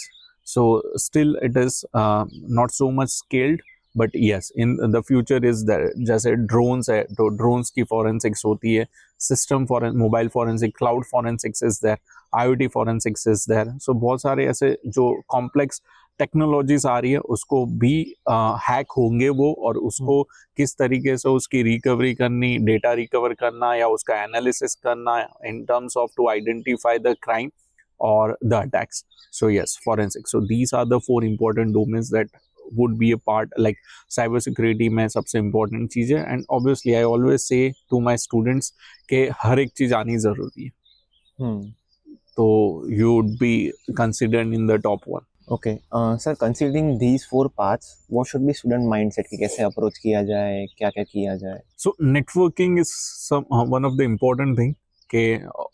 Speaker 2: So still it is not so much scaled, but yes, in the future is there. जैसे drones है, तो drones की forensics होती है, system mobile forensic, cloud forensics is there, IoT forensics is there. So बहुत सारे ऐसे जो complex टेक्नोलॉजीज आ रही है, उसको भी हैक होंगे वो, और उसको किस तरीके से उसकी रिकवरी करनी, डेटा रिकवर करना या उसका एनालिसिस करना in terms of to identify the crime or the attacks. So yes, forensics. So these are the four important domains that would be a part, like cyber security में सबसे important चीज़ है. And obviously I always say to my students कि हर एक चीज़ आनी ज़रूरी है, तो you would be considered in the top one.
Speaker 1: Okay, sir, considering these four paths, what should be student mindset कि कैसे approach किया जाए, क्या क्या किया जाए?
Speaker 2: So networking is one of the important thing. के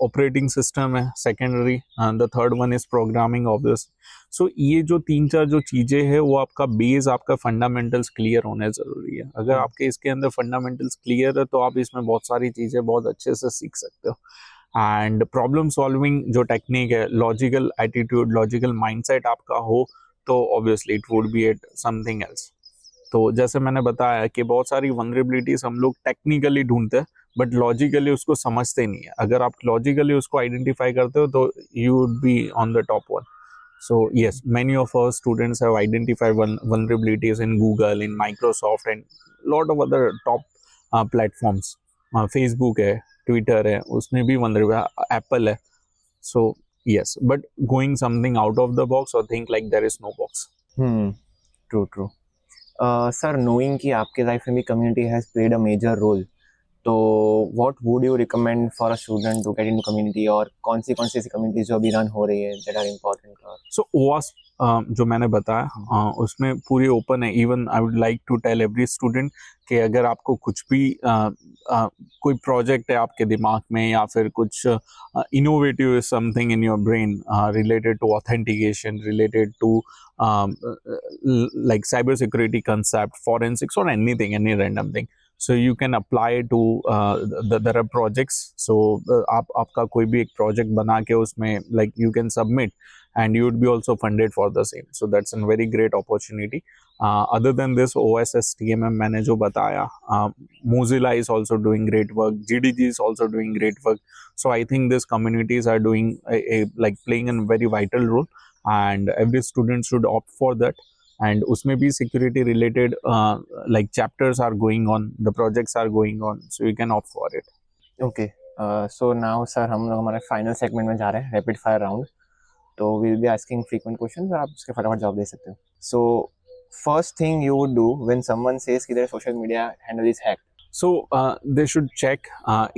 Speaker 2: ऑपरेटिंग सिस्टम है secondary, the third one is programming obvious. So ये जो तीन चार जो चीज़ें हैं, वो आपका बेस, आपका फंडामेंटल्स क्लियर होने ज़रूरी है. अगर आपके इसके अंदर फंडामेंटल्स क्लियर है, तो आप इसमें बहुत सारी चीज़ें बहुत अच्छे से सीख सकते हो. एंड प्रॉब्लम सॉल्विंग जो टेक्निक है, लॉजिकल एटीट्यूड, लॉजिकल माइंडसेट आपका हो, तो obviously it would be at something else. तो जैसे मैंने बताया कि बहुत सारी वनरेबिलिटीज हम लोग टेक्निकली ढूंढते हैं, बट लॉजिकली उसको समझते नहीं है. अगर आप लॉजिकली उसको आइडेंटिफाई करते हो, तो you would be on the top one. So yes, many of our students have identified vulnerabilities in Google, in Microsoft and lot of other top platforms. Facebook है, ट्विटर है, उसमें भी वनरेबिलिटी, एप्पल है. सो yes, but going something out of the box or think like there is no box.
Speaker 1: True. Sir, knowing कि आपके life में भी community has played a major role, तो what would you recommend for a student to get into community, और कौन सी ऐसी communities जो अभी run हो रही है that are important?
Speaker 2: So OWASP जो मैंने बताया, उसमें पूरी ओपन है. Even I would like to tell every student कि अगर आपको कुछ भी कोई प्रोजेक्ट है आपके दिमाग में, या फिर कुछ innovative something in your brain related to authentication, related to like cyber security concept, forensics, or anything, any random thing, so you can apply to there are projects. So आपका कोई भी एक project बना के उसमें like you can submit and you would be also funded for the same. So that's a very great opportunity. Other than this, OSS TMM मैंने जो बताया, Mozilla is also doing great work, GDG is also doing great work. So I think these communities are doing like playing a very vital role, and every student should opt for that. And उसमें भी security related like chapters are going on, the projects are going on, so you can opt for it.
Speaker 1: Okay, so now sir, हम लोग हमारे final segment में जा रहे हैं, rapid fire round. तो we'll be asking frequent questions, और आप उसके फटाफट जवाब दे सकते हो. So first thing you would do when someone says कि their social media handle is hacked?
Speaker 2: So they should check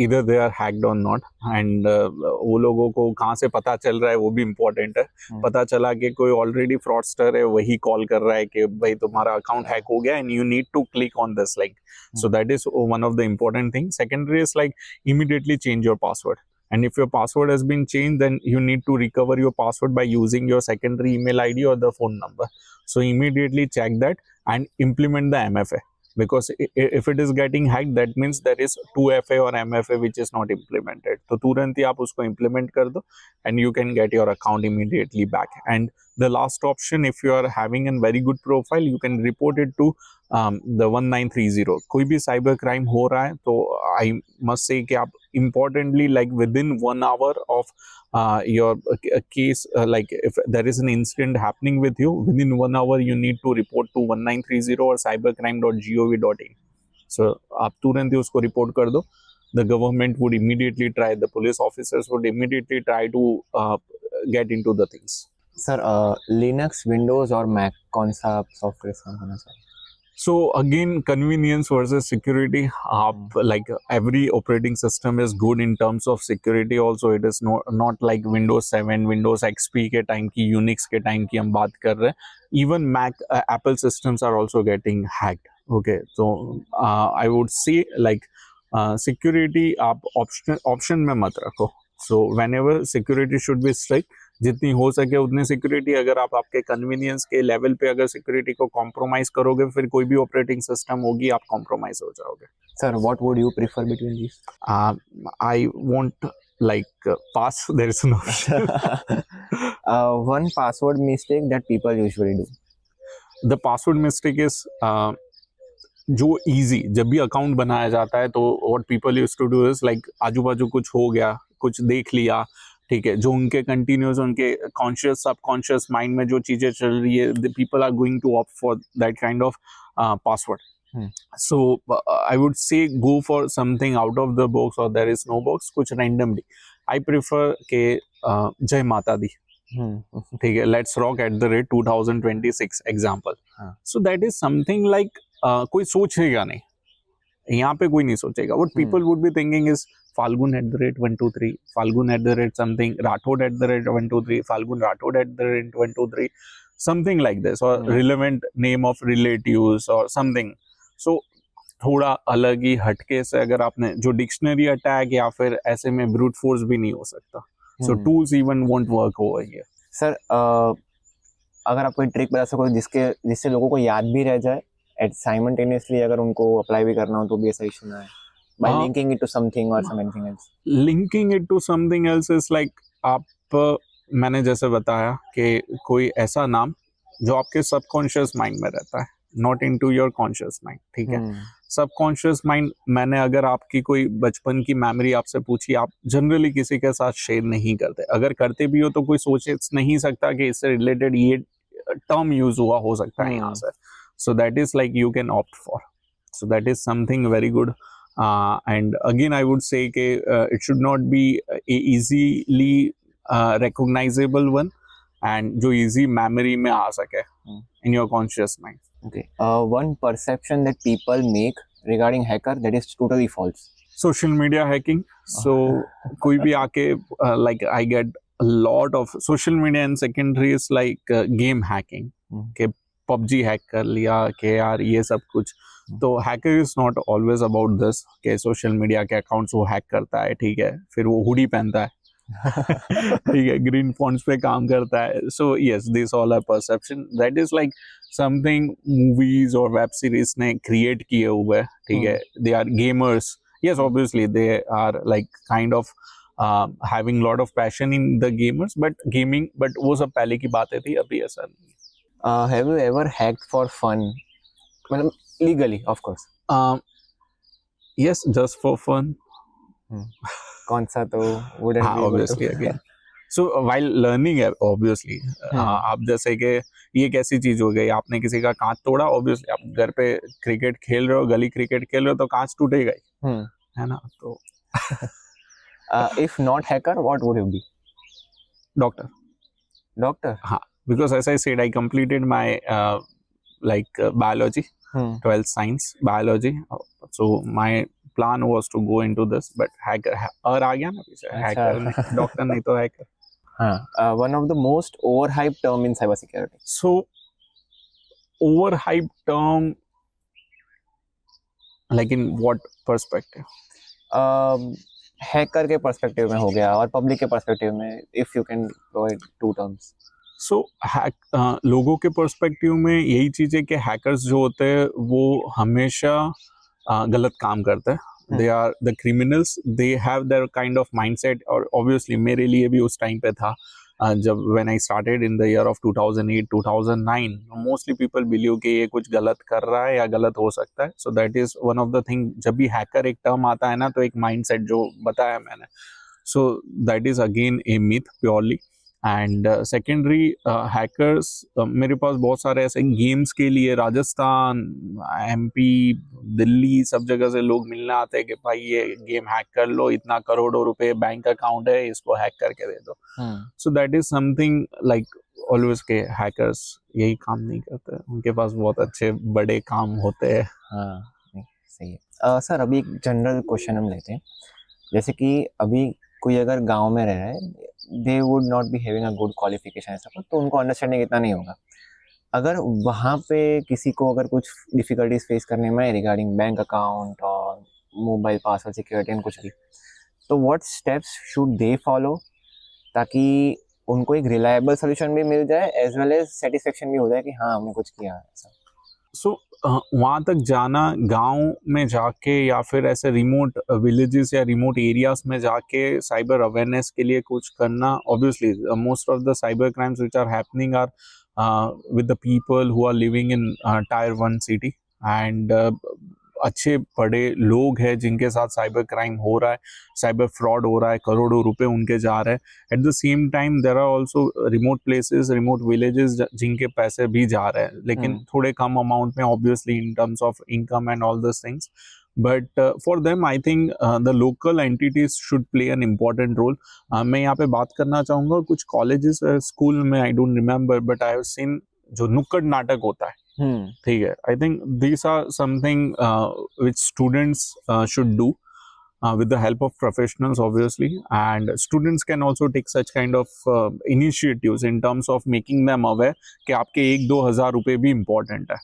Speaker 2: either they are hacked or not, and वो लोगों को कहाँ से पता चल रहा है वो भी इम्पोर्टेंट है. पता चला कि कोई ऑलरेडी फ्रॉडस्टर है, वही कॉल कर रहा है कि भाई तुम्हारा अकाउंट हैक हो गया, and you need to click on this like. So that is one of the important things. Secondary is like immediately change your password and if your password has been changed, then you need to recover your password by using your secondary email ID or the phone number. So immediately check that and implement the MFA, because if it is getting hacked, that means there is 2FA or MFA which is not implemented. तो तुरंत ही आप उसको implement कर दो and you can get your account immediately back. And the last option, if you are having a very good profile, you can report it to the 1930. कोई भी cyber crime हो रहा है तो I must say कि आप importantly, like within 1 hour of your case, like if there is an incident happening with you, within 1 hour you need to report to 1930 or cybercrime.gov.in. So आप तुरंत ही उसको report कर दो. The government would immediately try, the police officers would immediately try to get into the things.
Speaker 1: Sir Linux Windows और Mac कौन सा software इस्तेमाल करना चाहिए?
Speaker 2: So again, convenience versus security. Like every operating system is good in terms of security. Also, it is not like Windows 7, Windows XP के time की, Unix के time की हम बात कर रहे हैं. Even Mac, Apple systems are also getting hacked. Okay, so I would say like security आप option में मत रखो. So whenever security should be strict, जितनी हो सके उतनी सिक्योरिटी. अगर आप आपके कन्वीनियंस के लेवल पे अगर सिक्योरिटी को कॉम्प्रोमाइज करोगे, फिर कोई भी ऑपरेटिंग सिस्टम होगी आप कॉम्प्रोमाइज हो जाओगे.
Speaker 1: Sir what would you prefer between this?
Speaker 2: I want like pass. There is no
Speaker 1: one password mistake that people usually do.
Speaker 2: The password mistake is जो इजी, जब भी अकाउंट बनाया जाता है तो what people used to do is like आजू बाजू कुछ हो गया, कुछ देख लिया, ठीक है, जो उनके कंटिन्यूस उनके कॉन्शियस सबकॉन्शियस माइंड में जो चीजें चल रही है, the people are going to opt for that kind of password. So I would say go for something out of the box or there is no box, कुछ randomly. I prefer के जय माता दी, ठीक है, let's rock at the rate 2026 example. So that is something like कोई सोचेगा नहीं, यहाँ पे कोई नहीं सोचेगा. What people would be thinking is Falgun at the rate 123, Falgun at the rate something, Rathod at the rate 123, Falgun Rathod at the rate 123, something like this, or relevant name of relatives or something. So थोड़ा अलग ही हटके से अगर आपने जो dictionary attack या फिर ऐसे में ब्रूट फोर्स भी नहीं हो सकता. So tools even won't work over here.
Speaker 1: Sir अगर आप कोई ट्रिक बता सको जिससे लोगों को याद भी रह जाए एट साइमल्टेनियसली, अगर उनको अप्लाई भी करना हो तो भी ऐसा इशू ना है, by linking it to something or something else.
Speaker 2: Linking it to something else is like आप मैंने जैसे बताया कि कोई ऐसा नाम जो आपके सबकॉन्शियस माइंड में रहता है, not into your conscious mind, ठीक है. सबकॉन्शियस माइंड, मैंने अगर आपकी कोई बचपन की मेमोरी आपसे पूछी, आप जनरली किसी के साथ शेयर नहीं करते. अगर करते भी हो तो कोई सोच नहीं सकता कि इससे रिलेटेड ये टर्म यूज हुआ हो सकता है यहाँ से. So that is like you can opt for. So that is something very good. And again, I would say it should not be a easily recognizable one, and जो easy memory में आ सके in your conscious mind.
Speaker 1: Okay. One perception that people make regarding hacker that is totally false.
Speaker 2: Social media hacking. So कोई भी आके like I get a lot of social media, and secondary is like game hacking. Okay. PUBG hack कर लिया कि यार ये सब कुछ. तो hacker is not always about this कि सोशल मीडिया के अकाउंट्स वो हैक करता है, ठीक है, फिर वो हुडी पहनता है, ठीक है, ग्रीन फॉन्ट्स पे काम करता है. So yes, this all are perception. That is like something movies और वेब सीरीज ने क्रिएट किए हुए, ठीक है. They are gamers, yes obviously they are like kind of having lot of passion in the gamers, but gaming, but वो सब पहले की बातें थी, अभी ऐसा नहीं.
Speaker 1: Have you ever hacked for fun? मतलब legally, of course.
Speaker 2: Yes, just for fun.
Speaker 1: कौन सा तो wouldn't be
Speaker 2: obviously again. So while learning, obviously, आप जैसे कि ये कैसी चीज हो गई, आपने किसी का कांच तोड़ा, obviously आप घर पे क्रिकेट खेल रहे हो, गली क्रिकेट खेल रहे हो, तो कांच टूटेगा ही, है ना. तो
Speaker 1: if not hacker, what would you be?
Speaker 2: Doctor.
Speaker 1: Doctor?
Speaker 2: हाँ. Because as I said, I completed my biology, 12th science biology. So my plan was to go into this, but hacker और आ गया ना पीछे, hacker doctor नहीं तो hacker.
Speaker 1: One of the most overhyped term in cybersecurity.
Speaker 2: So overhyped term, like in what perspective?
Speaker 1: Hacker के perspective में हो गया और पब्लिक के पर्सपेक्टिव में, if you can provide two terms.
Speaker 2: So लोगों के पर्सपेक्टिव में यही चीज़ है कि हैकर्स जो होते हैं वो हमेशा गलत काम करते हैं. They are the criminals, they have their kind of mindset. और ऑब्वियसली मेरे लिए भी उस टाइम पे था जब when I started in the year of 2008 2009, mostly people believe कि ये कुछ गलत कर रहा है या गलत हो सकता है. सो that is one of the thing. जब भी हैकर एक टर्म आता है ना, तो एक माइंडसेट जो बताया मैंने, सो that is again A myth purely. And secondary hackers, मेरे पास बहुत सारे ऐसे गेम्स के लिए राजस्थान, एमपी, दिल्ली, सब जगह से लोग मिलने आते हैं कि भाई ये गेम हैक कर लो, इतना करोड़ों रुपए बैंक अकाउंट है, इसको हैक करके दे दो. सो that is something like always के हैकर्स यही काम नहीं करते, उनके पास बहुत अच्छे बड़े काम होते हैं.
Speaker 1: हाँ, नहीं, सही है. सर अभी एक जनरल क्वेश्चन हम लेते हैं. जैसे कि अभी कोई अगर गांव में रह रहा है, they would not be having a good qualification ऐसा कुछ, तो उनको अंडरस्टैंडिंग इतना नहीं होगा. अगर वहाँ पे किसी को अगर कुछ डिफिकल्टीज फेस करने में रिगार्डिंग बैंक अकाउंट और मोबाइल पासवर्ड सिक्योरिटी एंड कुछ भी, तो what steps should they follow ताकि उनको एक रिलायबल सोल्यूशन भी मिल जाए एज वेल एज सेटिस्फेक्शन भी हो जाए कि हाँ हमने कुछ किया है ऐसा.
Speaker 2: सो वहाँ तक जाना, गांव में जाके या फिर ऐसे रिमोट विलेजेस या रिमोट एरियाज में जाके साइबर अवेयरनेस के लिए कुछ करना, obviously most of the cyber crimes which are happening are with the people who are living in tier 1 city. And अच्छे बड़े लोग हैं जिनके साथ साइबर क्राइम हो रहा है, साइबर फ्रॉड हो रहा है, करोड़ों रुपए उनके जा रहे हैं. At the same time there are also remote places, remote villages जिनके पैसे भी जा रहे हैं, लेकिन थोड़े कम अमाउंट में, obviously in terms of income and all this things. But for them I think the local entities should play an important role. मैं यहाँ पे बात करना चाहूँगा कुछ कॉलेजेस स्कूल में, I don't remember, but I have seen जो नुक्कड़ नाटक होता है, ठीक है, I think these are something which students should do with the help of professionals, obviously, and students can also take such kind of initiatives in terms of making them aware कि आपके 1-2 हज़ार रुपए भी important है.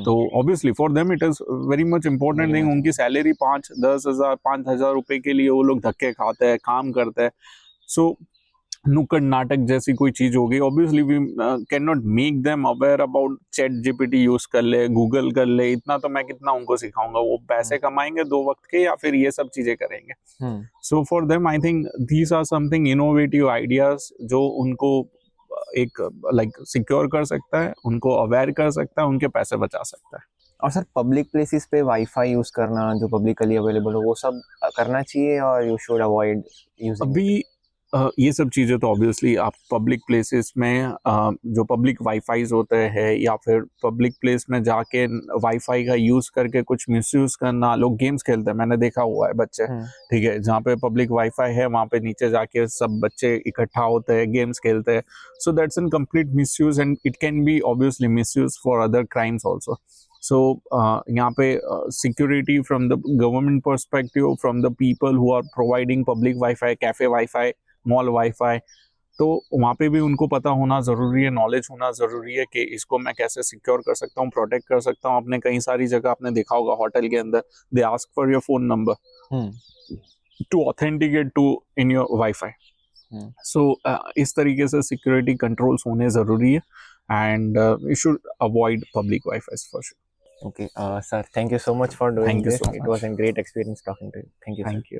Speaker 2: तो obviously for them it is very much important thing. उनकी salary 5-10 हज़ार 5,000 रुपए के लिए वो लोग धक्के खाते हैं, काम करते हैं. सो नुक्कड़ नाटक जैसी कोई चीज होगी, obviously we can not make them aware about ChatGPT use कर ले, गूगल कर ले, इतना तो मैं कितना उनको सिखाऊंगा. वो पैसे कमाएंगे 2 वक्त के या फिर ये सब चीजें करेंगे. So for them I think these are something innovative ideas जो उनको एक लाइक सिक्योर कर सकता है, उनको अवेयर कर सकता है, उनके पैसे बचा सकता है.
Speaker 1: और सर पब्लिक प्लेसेस पे वाईफाई यूज करना जो पब्लिकली अवेलेबल हो वो सब करना चाहिए और यू शुड अवॉइड यूजिंग.
Speaker 2: अभी ये सब चीज़ें तो ऑब्वियसली आप पब्लिक प्लेसेस में जो पब्लिक वाईफाईज होते हैं या फिर पब्लिक प्लेस में जाके वाईफाई का यूज़ करके कुछ मिसयूज करना, लोग गेम्स खेलते हैं, मैंने देखा हुआ है बच्चे, ठीक है, जहाँ पे पब्लिक वाईफाई है वहाँ पे नीचे जाके सब बच्चे इकट्ठा होते हैं, गेम्स खेलते हैं. So that's an complete misuse and it can be obviously misuse for other crimes also. So यहाँ पे security from the government perspective, from the people who are providing public Wi-Fi, cafe Wi-Fi, mall Wi-Fi, तो वहाँ पे भी उनको पता होना ज़रूरी है, नॉलेज होना ज़रूरी है कि इसको मैं कैसे सिक्योर कर सकता हूँ, प्रोटेक्ट कर सकता हूँ. आपने कई सारी जगह आपने देखा होगा होटल के अंदर they ask for your phone number to authenticate to in your wifi. So इस तरीके से सिक्योरिटी कंट्रोल्स होने ज़रूरी है and you should avoid public wifi for sure.
Speaker 1: Okay, sir, thank you so much for doing
Speaker 2: Thank you
Speaker 1: this.
Speaker 2: so
Speaker 1: It
Speaker 2: much.
Speaker 1: was a great experience talking to you. Thank you, sir.
Speaker 2: Thank you.